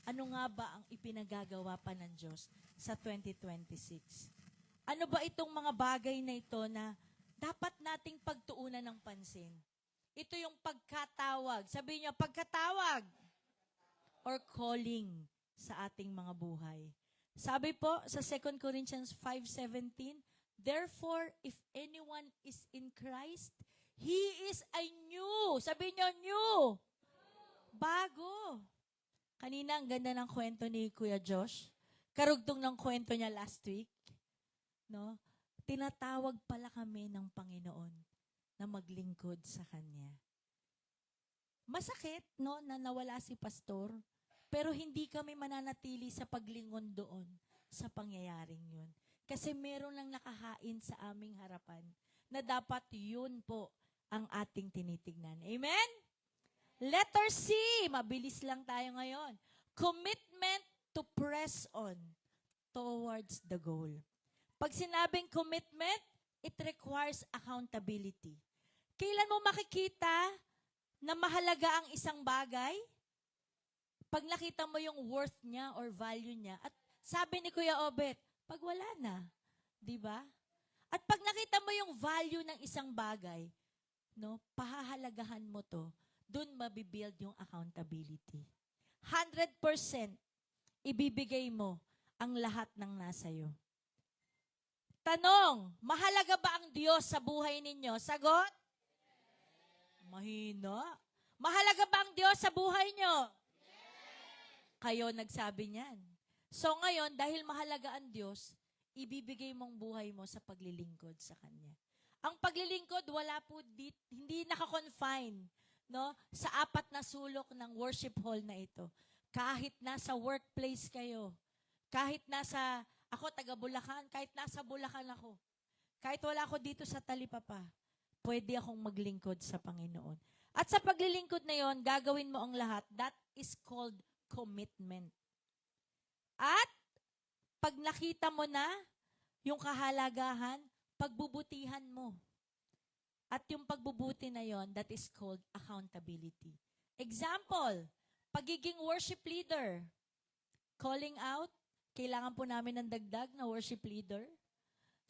Ano nga ba ang ipinagagawa pa ng Diyos sa 2026? Ano ba itong mga bagay na ito na dapat nating pagtuunan ng pansin? Ito yung pagkatawag. Sabi niyo, pagkatawag or calling sa ating mga buhay. Sabi po sa 2 Corinthians 5:17, therefore, if anyone is in Christ, he is a new. Sabi niyo, new. Bago. Kanina, ang ganda ng kwento ni Kuya Josh. Karugtong ng kwento niya last week. Tinatawag pala kami ng Panginoon na maglingkod sa Kanya. Masakit, na nawala si pastor, pero hindi kami mananatili sa paglingon doon sa pangyayaring yun. Kasi meron lang nakahain sa aming harapan na dapat yun po ang ating tinitignan. Amen? Letter C, mabilis lang tayo ngayon. Commitment to press on towards the goal. Pag sinabing commitment, it requires accountability. Kailan mo makikita na mahalaga ang isang bagay? Pag nakita mo yung worth niya or value niya. At sabi ni Kuya Obet, pag wala na. Di ba? At pag nakita mo yung value ng isang bagay, pahahalagahan mo to, dun mabibuild yung accountability. 100% ibibigay mo ang lahat ng nasayo. Tanong, mahalaga ba ang Diyos sa buhay ninyo? Sagot? Mahina. Mahalaga ba ang Diyos sa buhay nyo? Kayo nagsabi niyan. So ngayon, dahil mahalaga ang Diyos, ibibigay mong buhay mo sa paglilingkod sa Kanya. Ang paglilingkod, hindi naka-confine sa 4 na sulok ng worship hall na ito. Kahit nasa workplace kayo, kahit ako taga Bulacan, kahit nasa Bulacan ako, kahit wala ako dito sa Talipapa, pwede akong maglingkod sa Panginoon. At sa paglilingkod na yon, gagawin mo ang lahat. That is called commitment. At pag nakita mo na yung kahalagahan, pagbubutihan mo. At yung pagbubuti na yon, that is called accountability. Example, pagiging worship leader. Calling out, kailangan po namin ng dagdag na worship leader.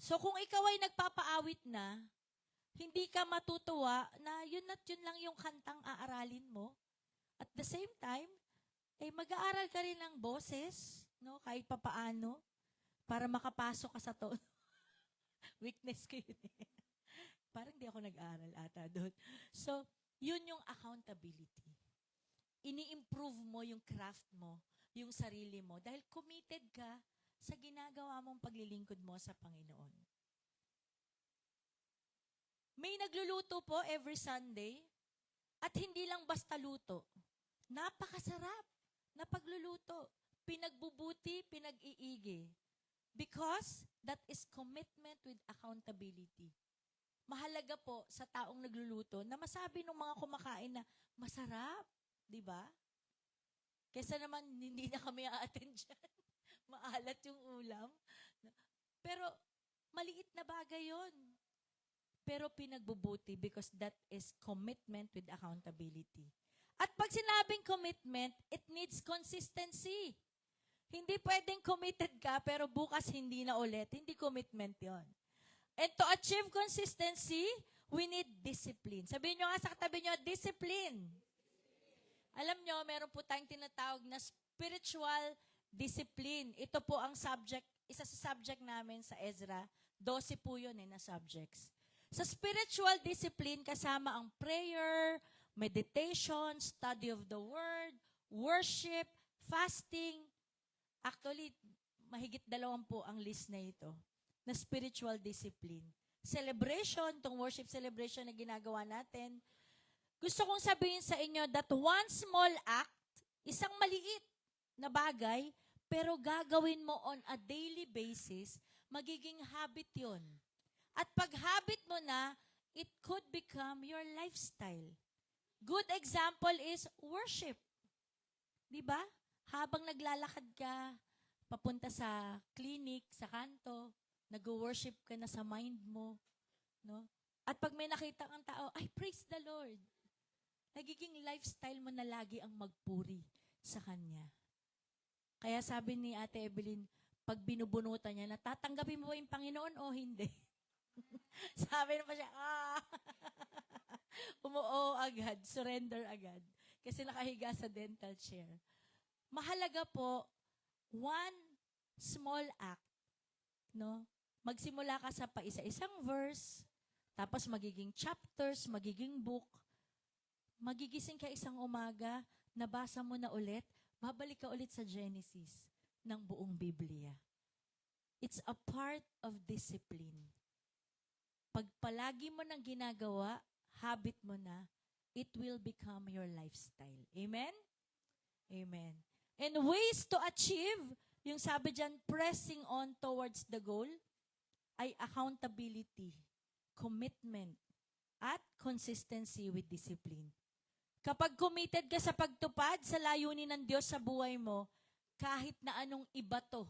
So kung ikaw ay nagpapaawit na, hindi ka matutuwa na yun at yun lang yung kantang aaralin mo. At the same time, mag-aaral ka rin ng boses, no? Kahit papaano, para makapasok ka sa to. Weakness ko yun eh. Parang di ako nag-aaral ata doon. So, yun yung accountability. Ini-improve mo yung craft mo, yung sarili mo, dahil committed ka sa ginagawa mong paglilingkod mo sa Panginoon. May nagluluto po every Sunday, at hindi lang basta luto. Napakasarap na pagluluto. Pinagbubuti, pinag-iigi. Because that is commitment with accountability. Mahalaga po sa taong nagluluto na masabi ng mga kumakain na masarap, di ba? Kesa naman hindi na kami a-attend dyan. Maalat yung ulam. Pero maliit na bagay yon. Pero pinagbubuti because that is commitment with accountability. At pag sinabing commitment, it needs consistency. Hindi pwedeng committed ka pero bukas hindi na ulit. Hindi commitment yon. And to achieve consistency, we need discipline. Sabihin nyo nga sa katabi nyo, discipline. Alam nyo, meron po tayong tinatawag na spiritual discipline. Ito po ang subject, isa sa subject namin sa Ezra. 12 po yun na subjects. Sa spiritual discipline, kasama ang prayer, meditation, study of the word, worship, fasting. Actually, mahigit 2 po ang list na ito na spiritual discipline. Celebration, tong worship celebration na ginagawa natin. Gusto kong sabihin sa inyo that one small act, isang maliit na bagay, pero gagawin mo on a daily basis, magiging habit yon. At pag habit mo na, it could become your lifestyle. Good example is worship. Di ba? Habang naglalakad ka, papunta sa clinic, sa kanto, nag-worship ka na sa mind mo. No? At pag may nakita kang tao, ay, praise the Lord. Nagiging lifestyle mo na lagi ang magpuri sa Kanya. Kaya sabi ni Ate Evelyn, pag binubunutan niya, natatanggapin mo ba yung Panginoon o hindi? Sabi na pa siya, umuo agad, surrender agad. Kasi nakahiga sa dental chair. Mahalaga po, one small act. No? Magsimula ka sa paisa-isang verse, tapos magiging chapters, magiging book. Magigising ka isang umaga, nabasa mo na ulit, babalik ka ulit sa Genesis ng buong Biblia. It's a part of discipline. Pag palagi mo nang ginagawa, habit mo na, it will become your lifestyle. Amen? Amen. And ways to achieve, yung sabi dyan, pressing on towards the goal, ay accountability, commitment, at consistency with discipline. Kapag committed ka sa pagtupad sa layunin ng Diyos sa buhay mo, kahit na anong ibato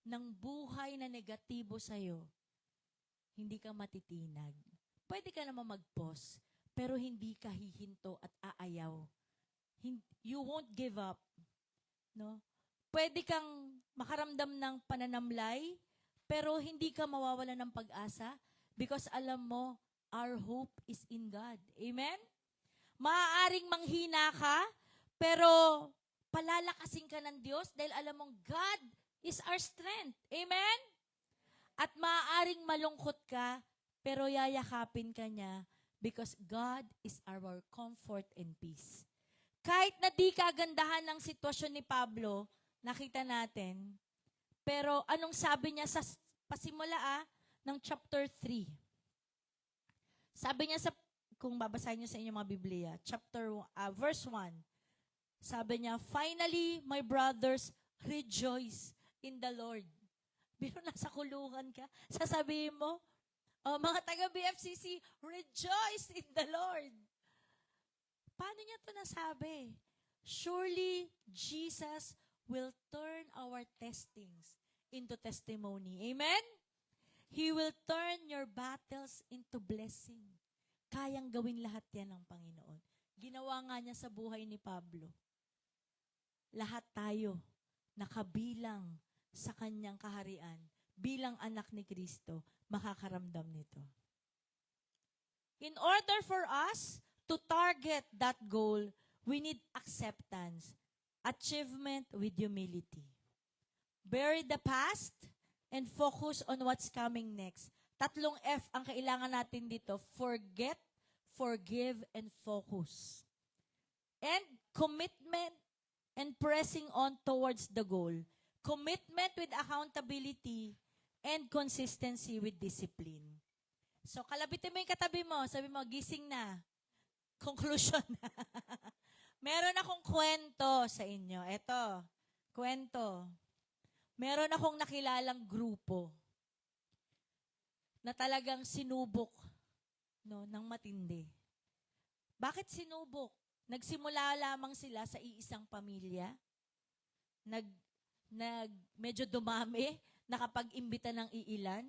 ng buhay na negatibo sa'yo, hindi ka matitinag. Pwede ka naman mag-pause, pero hindi ka hihinto at aayaw. You won't give up. No? Pwede kang makaramdam ng pananamlay, pero hindi ka mawawala ng pag-asa because alam mo, our hope is in God. Amen? Maaaring manghina ka, pero palalakasin ka ng Diyos dahil alam mong God is our strength. Amen? At maaaring malungkot ka, pero yayakapin ka niya because God is our comfort and peace. Kahit na di kagandahan ng sitwasyon ni Pablo, nakita natin, pero anong sabi niya sa pasimula ng chapter 3? Sabi niya kung babasahin niyo sa inyong mga Biblia, verse 1, sabi niya, finally, my brothers, rejoice in the Lord. Pero nasa kulungan ka, sasabihin mo, mga taga-BFCC, rejoice in the Lord. Paano niya ito nasabi? Surely, Jesus will turn our testings into testimony. Amen? He will turn your battles into blessing. Kayang gawin lahat yan ng Panginoon. Ginawa nga niya sa buhay ni Pablo. Lahat tayo nakabilang sa kanyang kaharian, bilang anak ni Kristo, makakaramdam nito. In order for us to target that goal, we need acceptance. achievement with humility. Bury the past and focus on what's coming next. 3 F ang kailangan natin dito. Forget, forgive, and focus. And commitment and pressing on towards the goal. Commitment with accountability and consistency with discipline. So, kalabitin mo yung katabi mo. Sabi mo, gising na. Conclusion na. Meron akong kwento sa inyo. Eto, kwento. Meron akong nakilalang grupo na talagang sinubok ng matindi. Bakit sinubok? Nagsimula lamang sila sa iisang pamilya. Medyo dumami, nakapag-imbita ng iilan,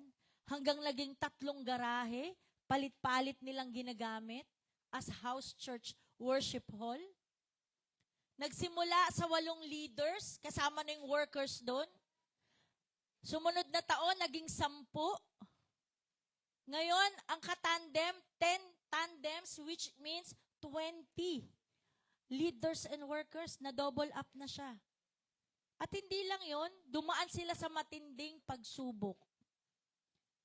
hanggang naging 3 garahe, palit-palit nilang ginagamit as house church worship hall. Nagsimula sa 8 leaders, kasama na yung workers doon. Sumunod na taon, naging 10. Ngayon, ang katandem, 10 tandems, which means 20 leaders and workers, na double up na siya. At hindi lang yon, dumaan sila sa matinding pagsubok.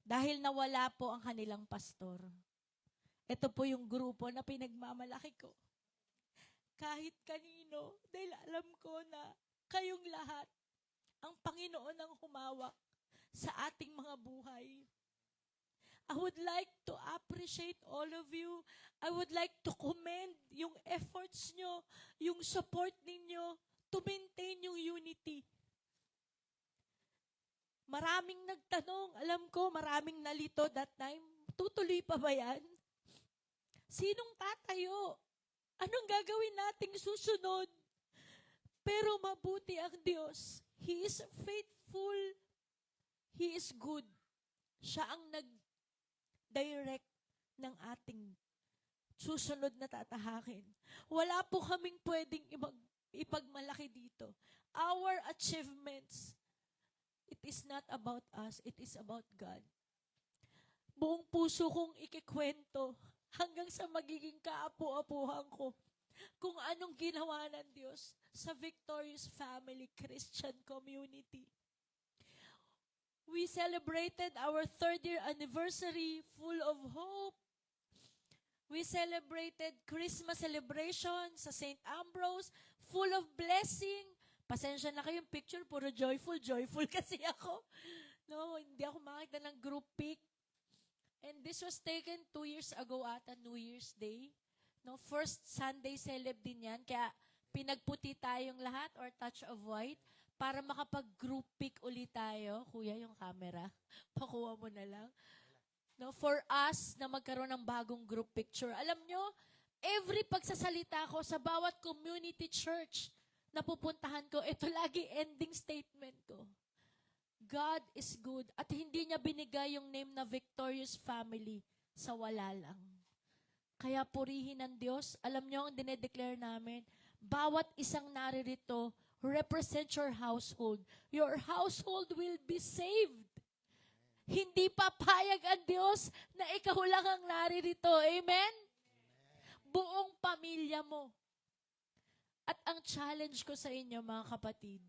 Dahil nawala po ang kanilang pastor. Ito po yung grupo na pinagmamalaki ko. Kahit kanino, dahil alam ko na kayong lahat, ang Panginoon ang humawak sa ating mga buhay. I would like to appreciate all of you. I would like to commend yung efforts nyo, yung support ninyo to maintain yung unity. Maraming nagtanong, alam ko, maraming nalito that time. Tutuloy pa ba yan? Sinong tatayo? Anong gagawin nating susunod? Pero mabuti ang Diyos. He is faithful. He is good. Siya ang nag-direct ng ating susunod na tatahakin. Wala po kaming pwedeng ipagmalaki dito. Our achievements, it is not about us, it is about God. Buong puso kong ikikwento hanggang sa magiging kaapu-apuhan ko kung anong ginawa ng Diyos sa Victorious Family Christian Community. We celebrated our 3rd year anniversary full of hope. We celebrated Christmas celebration sa St. Ambrose, full of blessing. Pasensya na kayong picture, puro joyful kasi ako. No, hindi ako makita ng group pic. And this was taken 2 years ago ata, New Year's Day. No, first Sunday celeb din yan, kaya pinagputi tayong lahat or touch of white para makapag-group pic ulit tayo. Kuya, yung camera, pakuha mo na lang. No, for us na magkaroon ng bagong group picture. Alam nyo, every pagsasalita ko sa bawat community church na pupuntahan ko, ito lagi ending statement ko. God is good at hindi niya binigay yung name na Victorious Family sa wala lang. Kaya purihin ng Diyos. Alam niyo ang dinedeclare namin, bawat isang naririto represent your household. Your household will be saved. Hindi papayag ang Diyos na ikaw lang ang naririto. Amen? Buong pamilya mo. At ang challenge ko sa inyo, mga kapatid,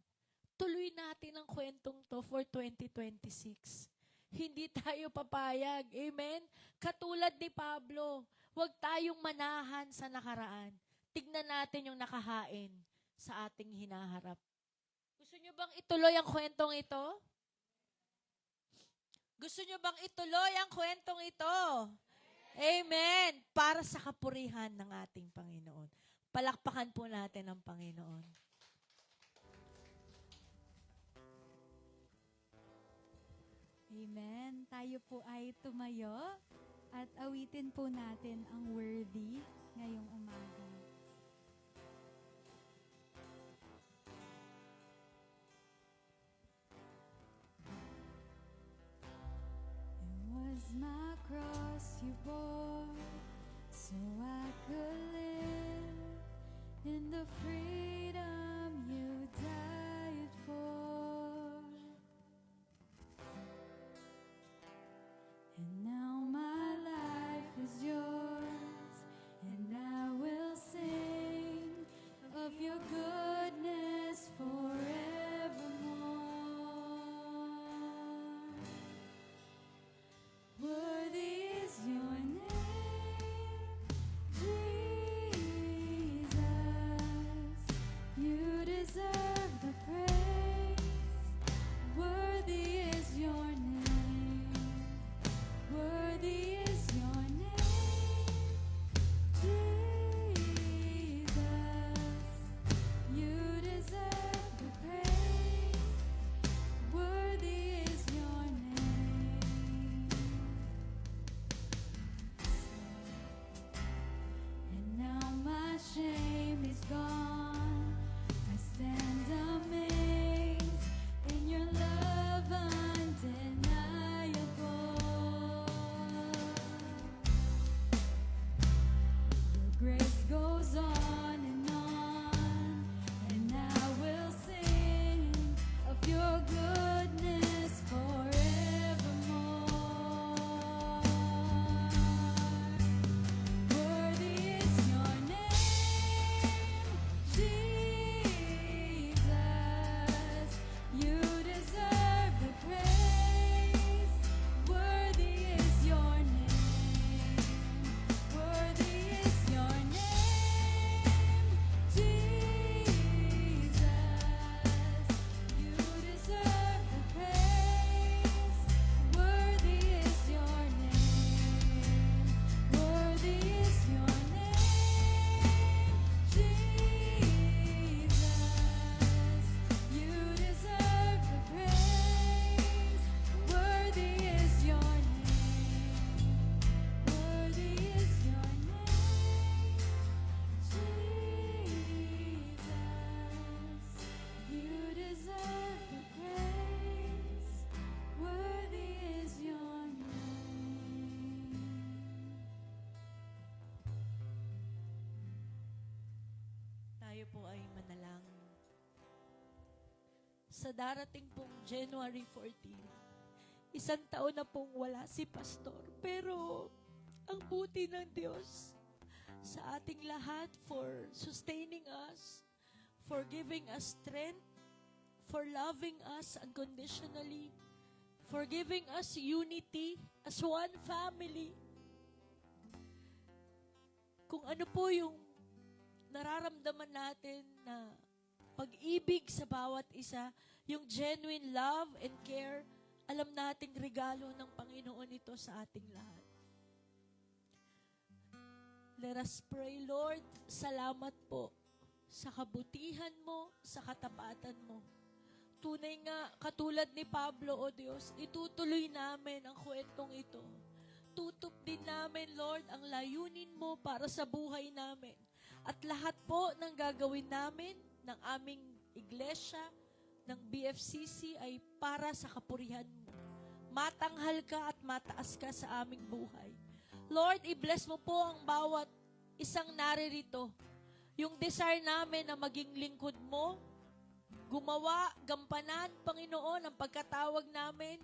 tuloy natin ang kwentong to for 2026. Hindi tayo papayag. Amen? Katulad ni Pablo, huwag tayong manahan sa nakaraan. Tignan natin yung nakahain sa ating hinaharap. Gusto nyo bang ituloy ang kwentong ito? Gusto nyo bang ituloy ang kwentong ito? Amen. Para sa kapurihan ng ating Panginoon. Palakpakan po natin ang Panginoon. Amen. Tayo po ay tumayo at awitin po natin ang worthy ngayong umaga. It was my cross you bore, so I could live in the freedom you died for. And now my life is yours, and I will sing tayo po ay manalangin. Sa darating pong January 14, 1 taon na pong wala si Pastor. Pero ang buti ng Diyos sa ating lahat for sustaining us, for giving us strength, for loving us unconditionally, for giving us unity as one family. Kung ano po yung nararamdaman natin na pag-ibig sa bawat isa, yung genuine love and care, alam nating regalo ng Panginoon ito sa ating lahat. Let us pray, Lord, salamat po sa kabutihan mo, sa katapatan mo. Tunay nga, katulad ni Pablo, O Diyos, itutuloy namin ang kwentong ito. Tutup din namin, Lord, ang layunin mo para sa buhay namin. At lahat po ng gagawin namin, ng aming iglesia, ng BFCC ay para sa kapurihan mo. Matanghal ka at mataas ka sa aming buhay. Lord, i-bless mo po ang bawat isang naririto. Yung desire namin na maging lingkod mo, gumawa, gampanan, Panginoon, ang pagkatawag namin.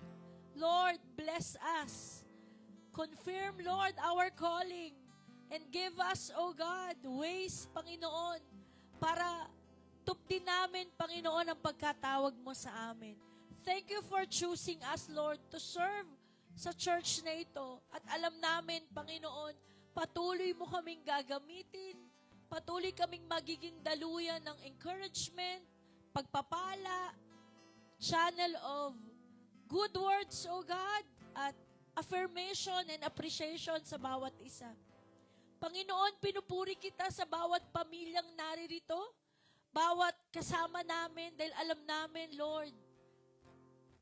Lord, bless us. Confirm, Lord, our calling. And give us, O God, ways, Panginoon, para tuptin namin, Panginoon, ang pagkatawag mo sa amin. Thank you for choosing us, Lord, to serve sa church na ito. At alam namin, Panginoon, patuloy mo kaming gagamitin, patuloy kaming magiging daluyan ng encouragement, pagpapala, channel of good words, O God, at affirmation and appreciation sa bawat isa. Panginoon, pinupuri kita sa bawat pamilyang naririto, bawat kasama namin, dahil alam namin, Lord,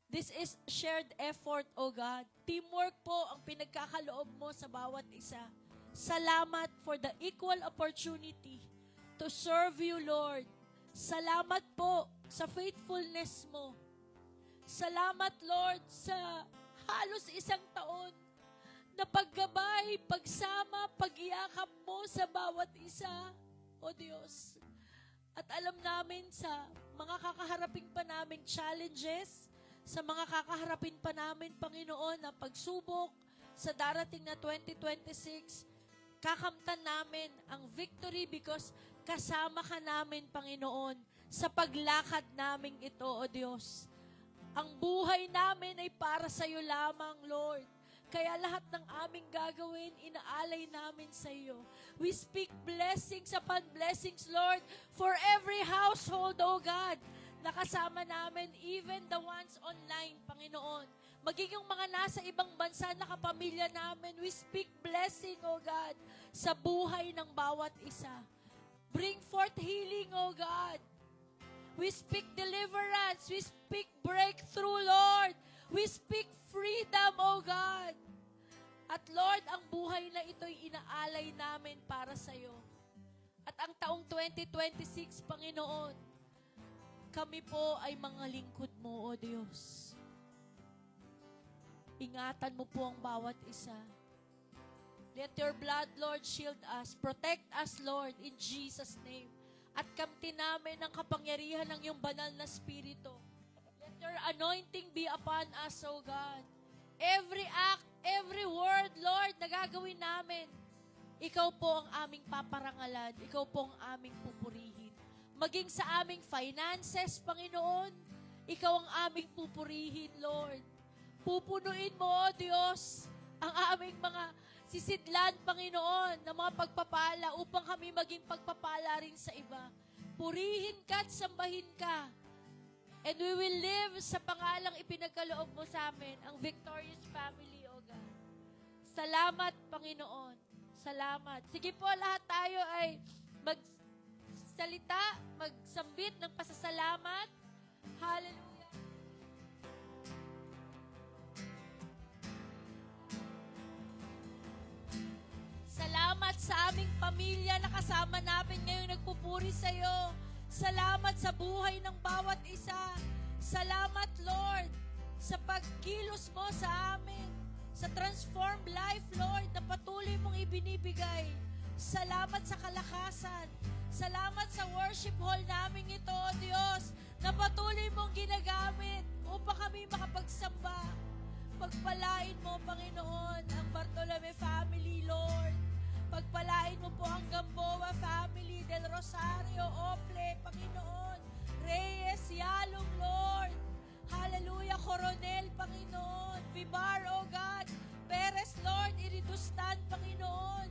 this is shared effort, O God. Teamwork po ang pinagkakaloob mo sa bawat isa. Salamat for the equal opportunity to serve you, Lord. Salamat po sa faithfulness mo. Salamat, Lord, sa halos 1 taon na paggabay, pagsama, pag-iyakap mo sa bawat isa, O Diyos. At alam namin sa mga kakaharapin pa naming challenges, sa mga kakaharapin pa namin, Panginoon, na pagsubok sa darating na 2026, kakamtan namin ang victory because kasama ka namin, Panginoon, sa paglakad namin ito, O Diyos. Ang buhay namin ay para sa iyo lamang, Lord. Kaya lahat ng aming gagawin, inaalay namin sa iyo. We speak blessings upon blessings, Lord, for every household, O God, nakasama namin, even the ones online, Panginoon. Magiging mga nasa ibang bansa na kapamilya namin, we speak blessing, O God, sa buhay ng bawat isa. Bring forth healing, O God. We speak deliverance. We speak breakthrough, Lord. We speak freedom, O God. At Lord, ang buhay na ito'y inaalay namin para sa iyo. At ang taong 2026, Panginoon, kami po ay mga lingkod mo, O Diyos. Ingatan mo po ang bawat isa. Let your blood, Lord, shield us. Protect us, Lord, in Jesus' name. At kamtin namin ang kapangyarihan ng iyong banal na Espiritu. Let your anointing be upon us, O God. Every act, every word, Lord, na gagawin namin, ikaw po ang aming paparangalan. Ikaw po ang aming pupurihin. Maging sa aming finances, Panginoon, ikaw ang aming pupurihin, Lord. Pupunuin mo, O Diyos, ang aming mga sisidlan, Panginoon, ng mga pagpapala upang kami maging pagpapala rin sa iba. Purihin ka at sambahin ka. And we will live sa pangalang ipinagkaloob mo sa amin, ang victorious family, O God. Salamat, Panginoon. Salamat. Sige po, lahat tayo ay magsalita, magsambit ng pasasalamat. Hallelujah. Salamat sa aming pamilya na kasama namin ngayong nagpupuri sa iyo. Salamat sa buhay ng bawat isa. Salamat, Lord, sa pagkilos mo sa amin, sa transformed life, Lord, na patuloy mong ibinibigay. Salamat sa kalakasan. Salamat sa worship hall namin ito, O Diyos, na patuloy mong ginagamit upang kami makapagsamba. Pagpalain mo, Panginoon, ang Bartolome family, Lord. Pagpalain mo po ang Gamboa family, Del Rosario, Ople, Panginoon. Reyes, Yalong, Lord. Hallelujah, Coronel, Panginoon. Vibar, O God. Perez, Lord, Iridustan, Panginoon.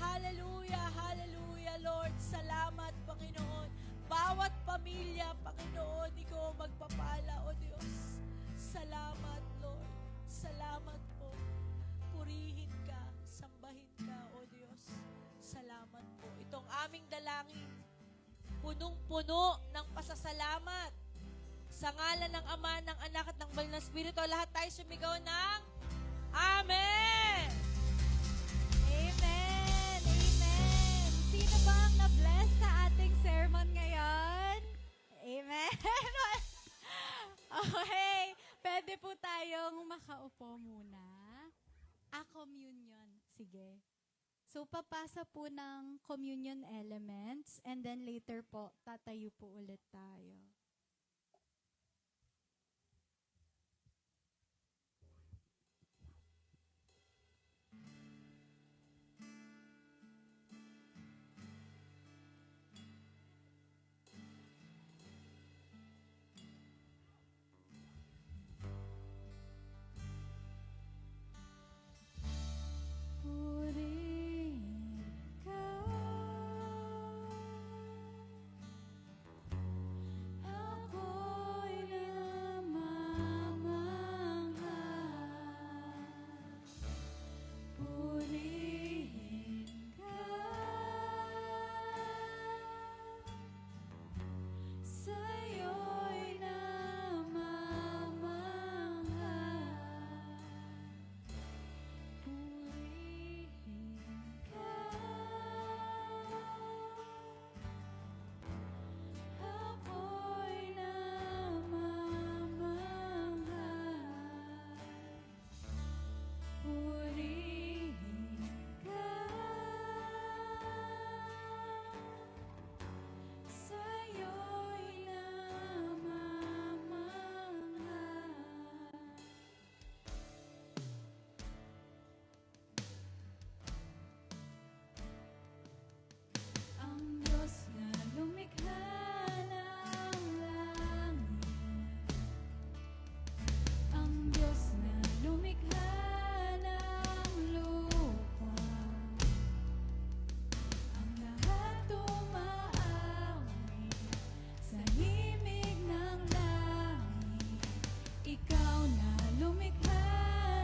Hallelujah, hallelujah, Lord. Salamat, Panginoon. Bawat pamilya, Panginoon, ikaw magpapala, O Diyos. Salamat, Lord. Salamat po. Purihin ka, sambahin ka, O Diyos. Salamat po. Itong aming dalangin, punong-puno ng pasasalamat. Sa ngalan ng Ama, ng Anak at ng Banal na Espiritu, lahat tayo sumigaw ng Amen! Amen! Amen! Sino bang na-bless sa ating sermon ngayon? Amen! Okay, pwede po tayong makaupo muna. Communion. Sige. So, papasa po ng communion elements and then later po, tatayo po ulit tayo. Purihin ka, ako'y namamangha. Purihin ka, sa'yo'y namamangha. Purihin ka, ako'y namamangha. Purihin ka, sa'yo'y namamangha. Ang Diyos na lumikha ng langit, ang Diyos na lumikha ng lupa, ang lahat umaawi sa himig ng langit. Ikaw na lumikha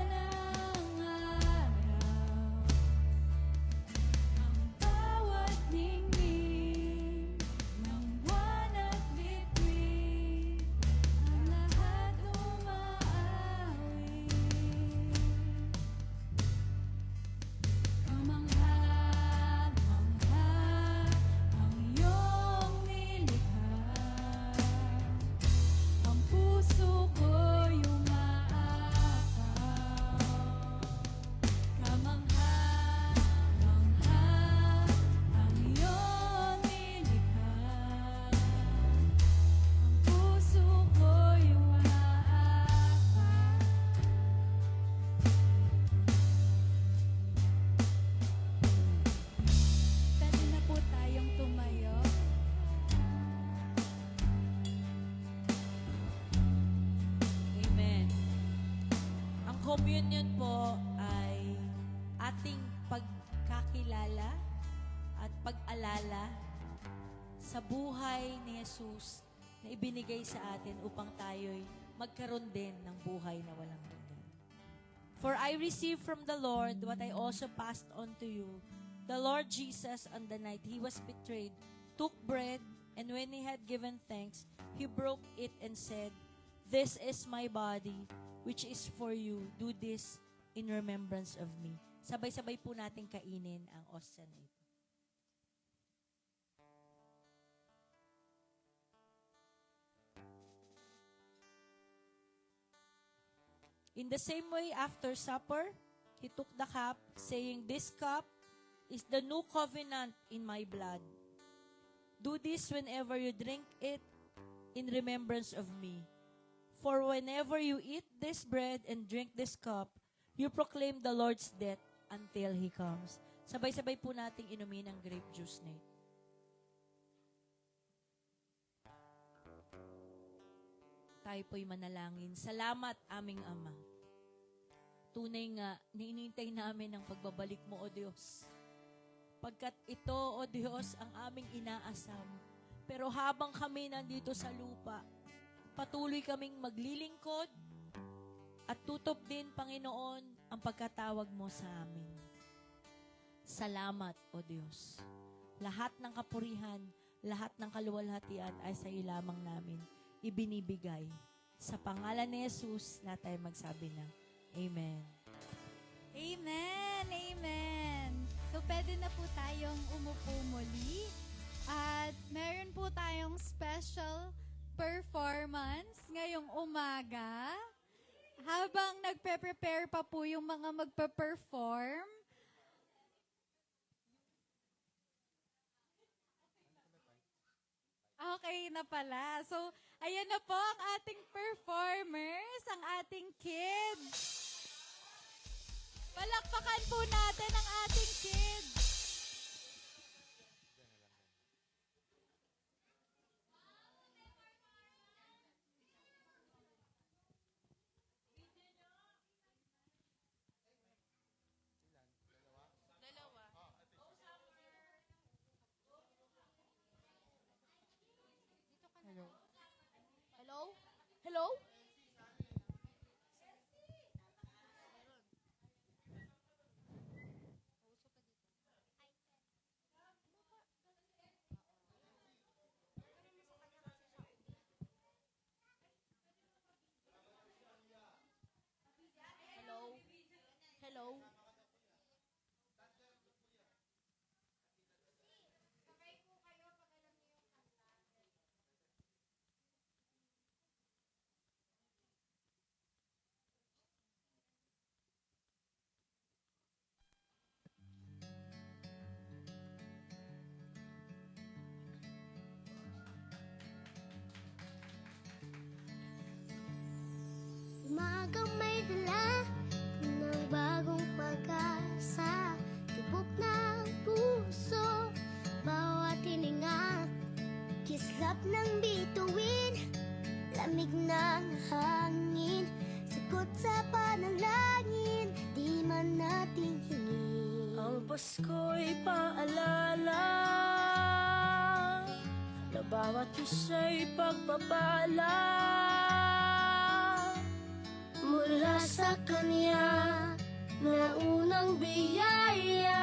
ng araw, ang bawat ningning ng buwan at bituin, ang lahat umaawi. Kamangha-mangha ang iyong nilikha, ang puso ko'y umaapaw. Kamangha-mangha ang iyong nilikha, ang puso ko'y umaapaw. Pwede na po tayong tumayo. Amen. Ang communion po ay ating pagkakilala at pag-alala sa buhay ni Jesus na ibinigay sa atin upang tayo'y magkaroon din ng buhay na walang hanggan. For I received from the Lord what I also passed on to you. The Lord Jesus, on the night he was betrayed, took bread, and when he had given thanks, he broke it and said, "This is my body, which is for you. Do this in remembrance of me." Sabay-sabay po natin kainin ang osya na ito. In the same way, after supper, he took the cup, saying, "This cup is the new covenant in my blood. Do this whenever you drink it in remembrance of me. For whenever you eat this bread and drink this cup, you proclaim the Lord's death until He comes. Sabay-sabay po nating inumin ang grape juice na ito. Tayo po'y manalangin. Salamat, aming Ama. Tunay nga, niinintay namin ang pagbabalik mo, O Diyos. Pagkat ito, O Diyos, ang aming inaasam. Pero habang kami nandito sa lupa, patuloy kaming maglilingkod at tutop din, Panginoon, ang pagkatawag mo sa amin. Salamat, O Diyos. Lahat ng kapurihan, lahat ng kaluwalhatian ay sa iyo lamang namin ibinibigay. Sa pangalan ni Jesus, lahat tayo magsabi ng Amen. Amen! Amen! So, pwede na po tayong umupo muli. At meron po tayong special performance ngayong umaga. Habang nagpe-prepare pa po yung mga magpe-perform, okay na pala. So, ayan na po ang ating performers, ang ating kids. Palakpakan po natin ang ating kids. Hello? Hello? Hello? Hello? Umagang may dala ng bagong pag-asa, tibok ng puso, bawat hininga, kislap ng bituin, lamig ng hangin, sagot sa panalangin, di man nating hingin. Ang Pasko'y paalala na bawat isa'y pagpapala Mula sa Kanya na unang biyaya,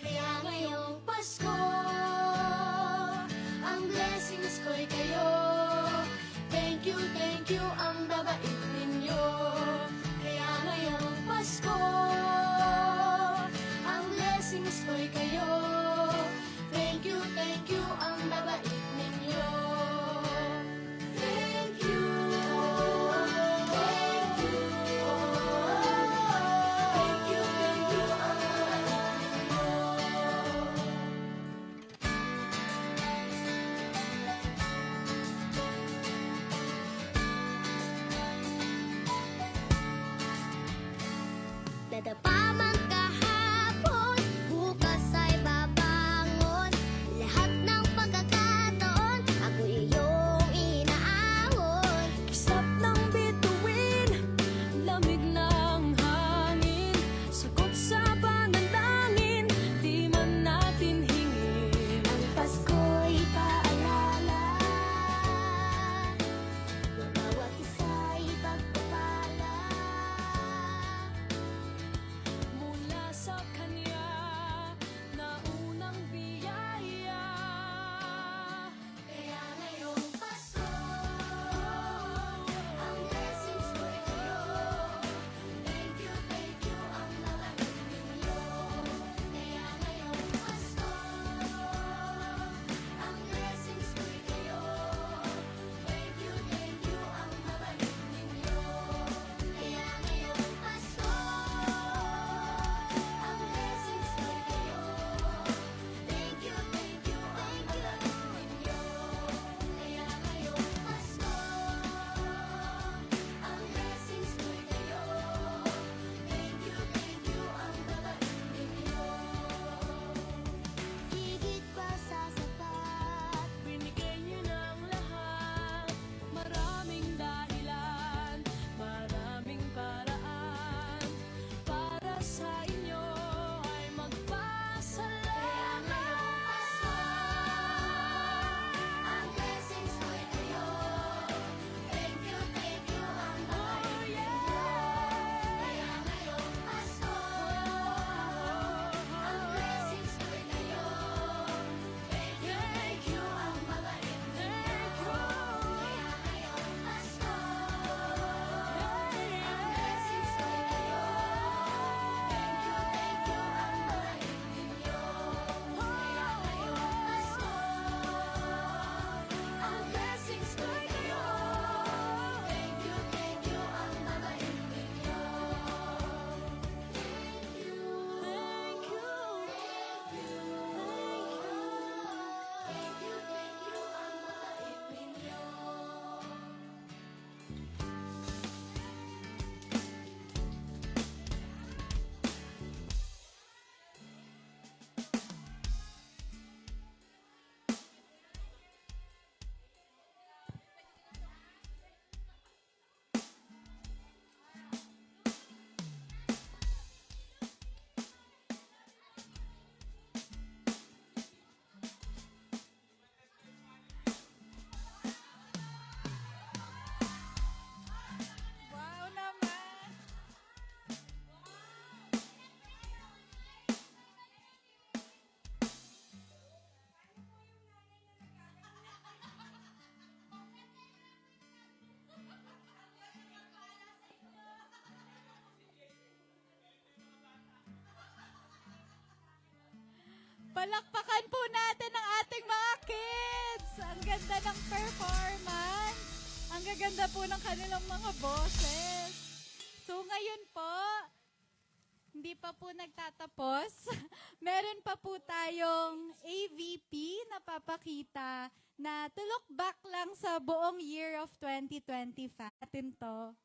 kaya ngayong Pasko, ang blessings ko'y kayo. Thank you, ang babait ninyo. Kaya ngayong Pasko, ang blessings ko'y kayo. Thank you, ang babait ninyo. Thank you, thank you, ang babait ninyo. Nadapa man kahapon, bukas ay babangon. Lahat ng pagkakataon, ako iyong inaahon. Kislap ng bituin, lamig ng hangin, sagot sa panalangin, di man natin hingin. Ang Pasko'y paalala na bawat isa'y pagpapala. Palakpakan po natin ang ating mga kids. Ang ganda ng performance. Ang gaganda po ng kanilang mga boses. So ngayon po, hindi pa po nagtatapos. Meron pa po tayong AVP na papakita na to look back lang sa buong year of 2025. Atin to.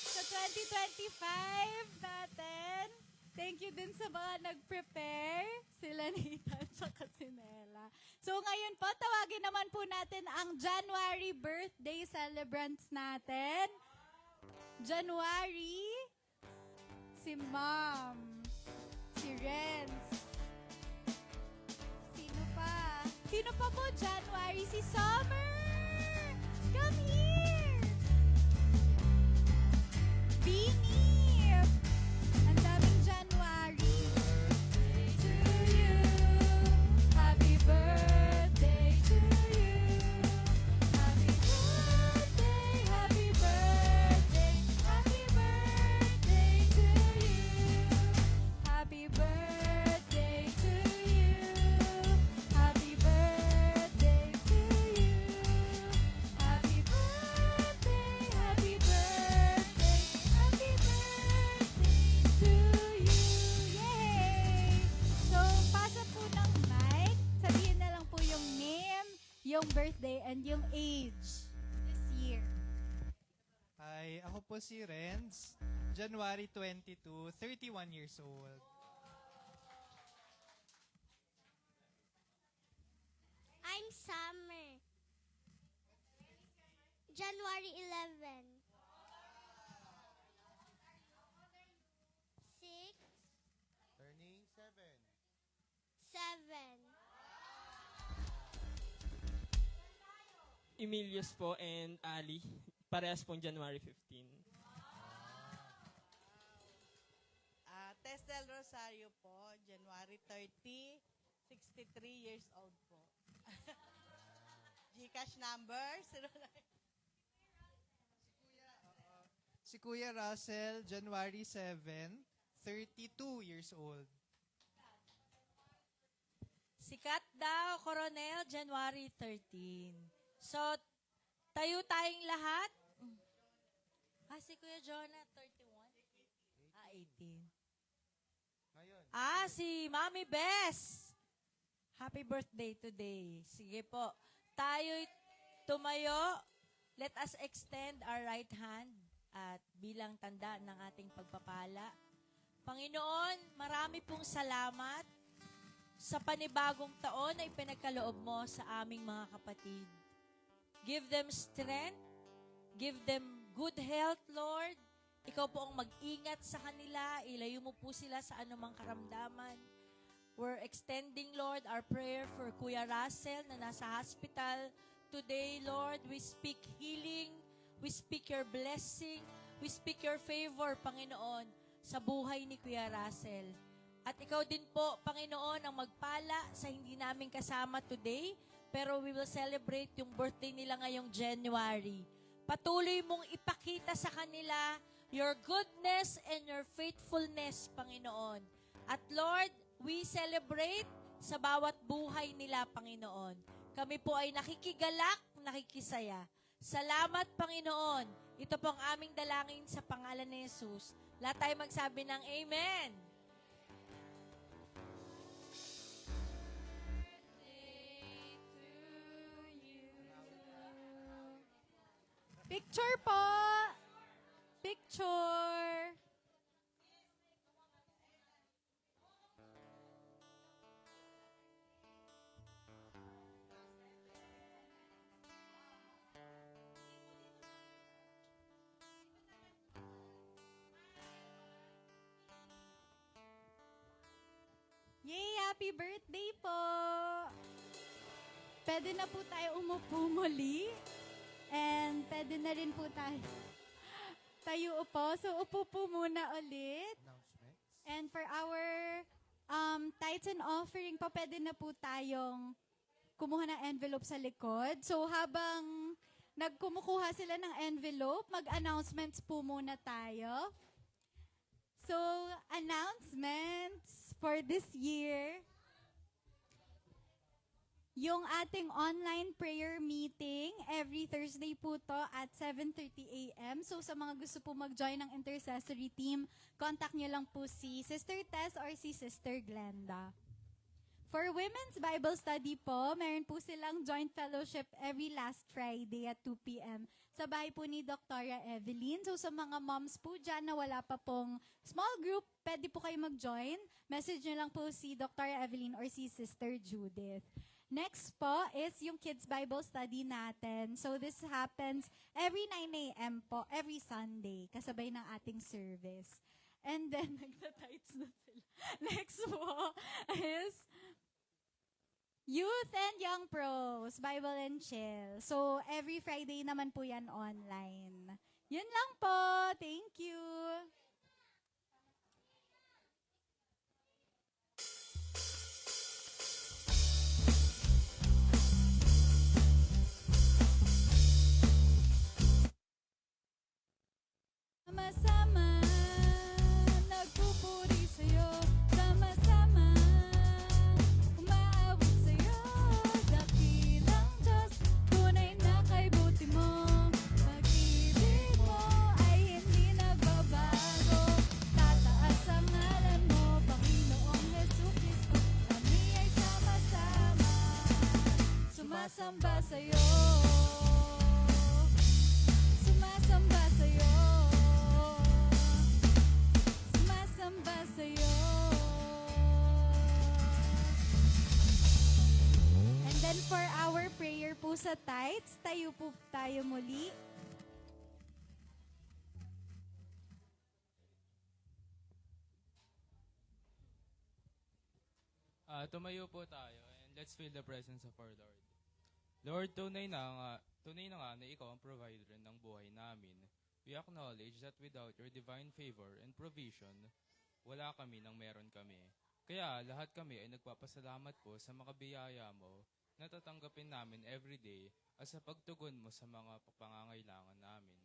sa 2025 natin. Thank you din sa mga nag-prepare. Sila Nathan at si Nela. So ngayon po, tawagin naman po natin ang January birthday celebrants natin. January, si Ma'am, si Renz. Sino pa? Sino pa po January? Si Summer! Come here! Beanie! Ang daming January. To you. Happy birthday to you. Happy birthday, happy birthday, happy birthday to you. Happy birthday to you. Happy birthday to you. Happy birthday, happy birthday, happy birthday to you. Yay! So, pasa po ng mic. Sabihin na lang po yung name, yung birthday, and yung age this year. Hi, ako po si Renz. January 22, 31 years old. I'm Summer. January 11. 6, Turning 7. 7. Emilius po and Ali. Parehas pong January 15. Tess Del Rosario po, January 30, 63 years old po. Gcash number, Si Kuya Russell, January 7, 32 years old. Si Kat daw, Coronel, January 13. So, tayo tayong lahat. Si Kuya Jonah, 31. 18. Ngayon. Si Mami Bess. Happy birthday today. Sige po. Tayo'y tumayo. Let us extend our right hand at bilang tanda ng ating pagpapala. Panginoon, marami pong salamat sa panibagong taon na ipinagkaloob mo sa aming mga kapatid. Give them strength. Give them good health, Lord. Ikaw po ang mag-ingat sa kanila. Ilayo mo po sila sa anumang karamdaman. We're extending, Lord, our prayer for Kuya Russell na nasa hospital. Today, Lord, we speak healing. We speak your blessing. We speak your favor, Panginoon, sa buhay ni Kuya Russell. At ikaw din po, Panginoon, ang magpala sa hindi namin kasama today, pero we will celebrate yung birthday nila ngayong January. Patuloy mong ipakita sa kanila your goodness and your faithfulness, Panginoon. At Lord, we celebrate sa bawat buhay nila, Panginoon. Kami po ay nakikigalak, nakikisaya. Salamat, Panginoon. Ito po ang aming dalangin sa pangalan ni Jesus. Lahat tayo magsabi ng Amen. Picture po! Picture! Yay! Happy birthday po! Pwede na po tayo umupo muli. And pwede na rin po tayo upo. So, upo po muna ulit. Announcements. And for our tithes and offering po, pwede na po tayong kumuha ng envelope sa likod. So, habang nagkumukuha sila ng envelope, mag-announcements po muna tayo. So, announcements for this year. Yung ating online prayer meeting, every Thursday po to at 7:30 a.m. So sa mga gusto po mag-join ng intercessory team, contact nyo lang po si Sister Tess or si Sister Glenda. For Women's Bible Study po, meron po silang joint fellowship every last Friday at 2 p.m. sa bahay po ni Dr. Evelyn. So sa mga moms po dyan na wala pa pong small group, pwede po kayo mag-join. Message nyo lang po si Dr. Evelyn or si Sister Judith. Next po is yung Kids Bible Study natin. So this happens every 9 a.m. po, every Sunday, kasabay ng ating service. And then, nagtatights na sila. Next po is Youth and Young Pros, Bible and Chill. So, every Friday naman po yan online. Yun lang po. Thank you. Sama-sama, nagpupuri sa'yo. Sama-sama, umaawit sa'yo. Dakilang Diyos, tunay na kay buti mo. Pag-ibig mo ay hindi nagbabago. Tataas ang ngalan mo, Panginoong Jesucristo. Kami ay sama-sama, sumasamba sa'yo. Sumasamba sa'yo. Sumasamba sa'yo. And then for our prayer po sa tithes, tayo po tayo muli. Tumayo po tayo and let's feel the presence of our Lord. Lord, tunay na nga na ikaw ang provider ng buhay namin. We acknowledge that without your divine favor and provision, wala kami nang meron kami. Kaya lahat kami ay nagpapasalamat po sa mga biyaya mo na tatanggapin namin everyday as sa pagtugon mo sa mga pangangailangan namin.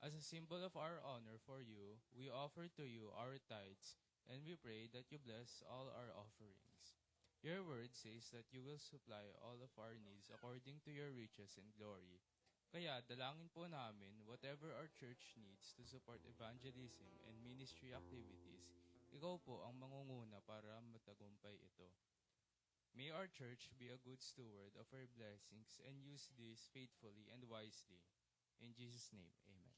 As a symbol of our honor for you, we offer to you our tithes and we pray that you bless all our offerings. Your word says that you will supply all of our needs according to your riches and glory. Kaya dalangin po namin whatever our church needs to support evangelism and ministry activities, ikaw po ang mangunguna para matagumpay ito. May our church be a good steward of our blessings and use this faithfully and wisely. In Jesus' name, amen.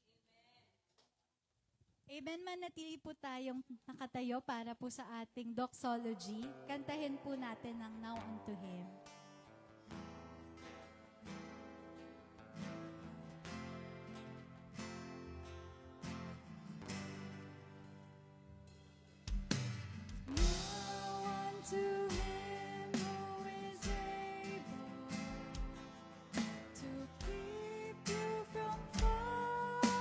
Amen. Manatili po tayong nakatayo para po sa ating doxology. Kantahin po natin ang Now Unto Him. Now unto Him who is able to keep you from falling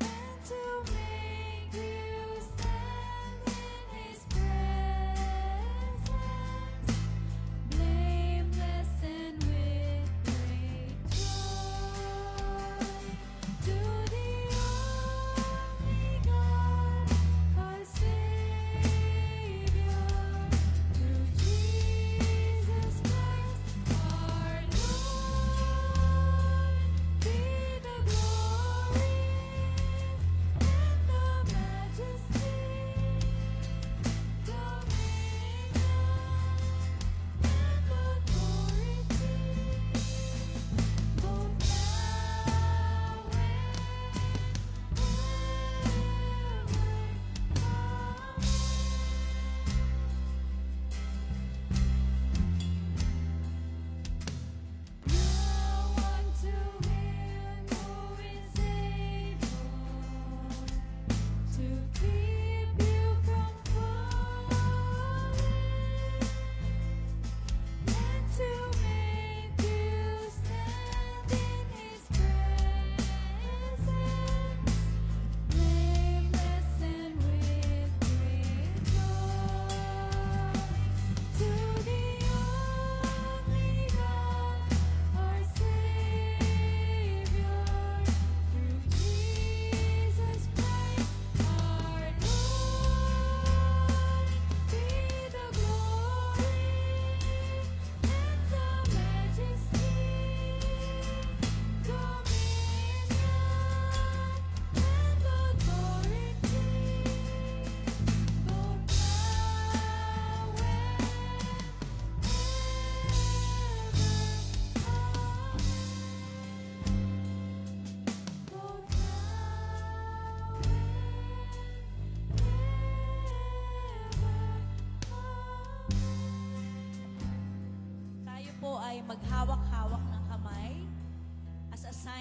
and to make you stand in His presence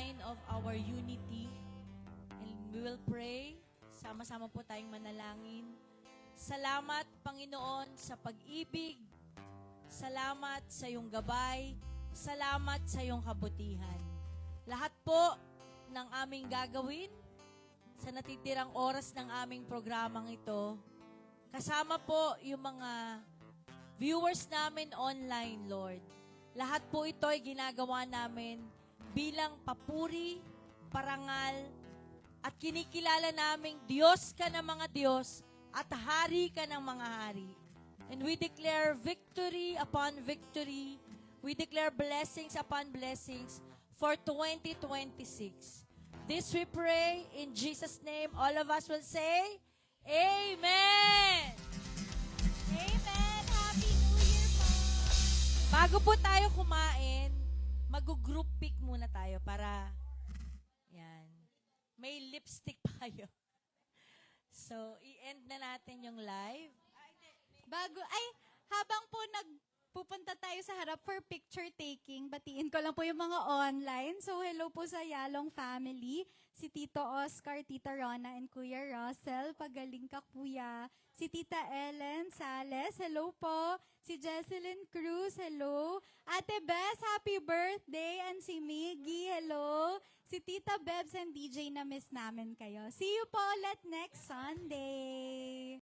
sign of our unity. And we will pray. Sama-sama po tayong manalangin. Salamat, Panginoon, sa pag-ibig. Salamat sa iyong gabay. Salamat sa iyong kabutihan. Lahat po ng aming gagawin sa natitirang oras ng aming programang ito, kasama po yung mga viewers namin online, Lord. Lahat po ito ay ginagawa namin bilang papuri, parangal, at kinikilala naming Diyos ka ng mga Diyos at Hari ka ng mga hari. And we declare victory upon victory. We declare blessings upon blessings for 2026. This we pray in Jesus' name. All of us will say, Amen! Amen! Happy New Year po! Bago po tayo kumain, mag-group pic muna tayo para, yan, may lipstick pa kayo. So, i-end na natin yung live. Habang po pupunta tayo sa harap for picture taking, batiin ko lang po yung mga online. So, hello po sa Yalong family. Si Tito Oscar, Tita Rona, and Kuya Russell. Pagaling ka, Kuya. Si Tita Ellen Sales, hello po. Si Jesselyn Cruz, hello. Ate Bess, happy birthday. And si Miggy, hello. Si Tita Bebs and DJ na miss namin kayo. See you po ulit next Sunday.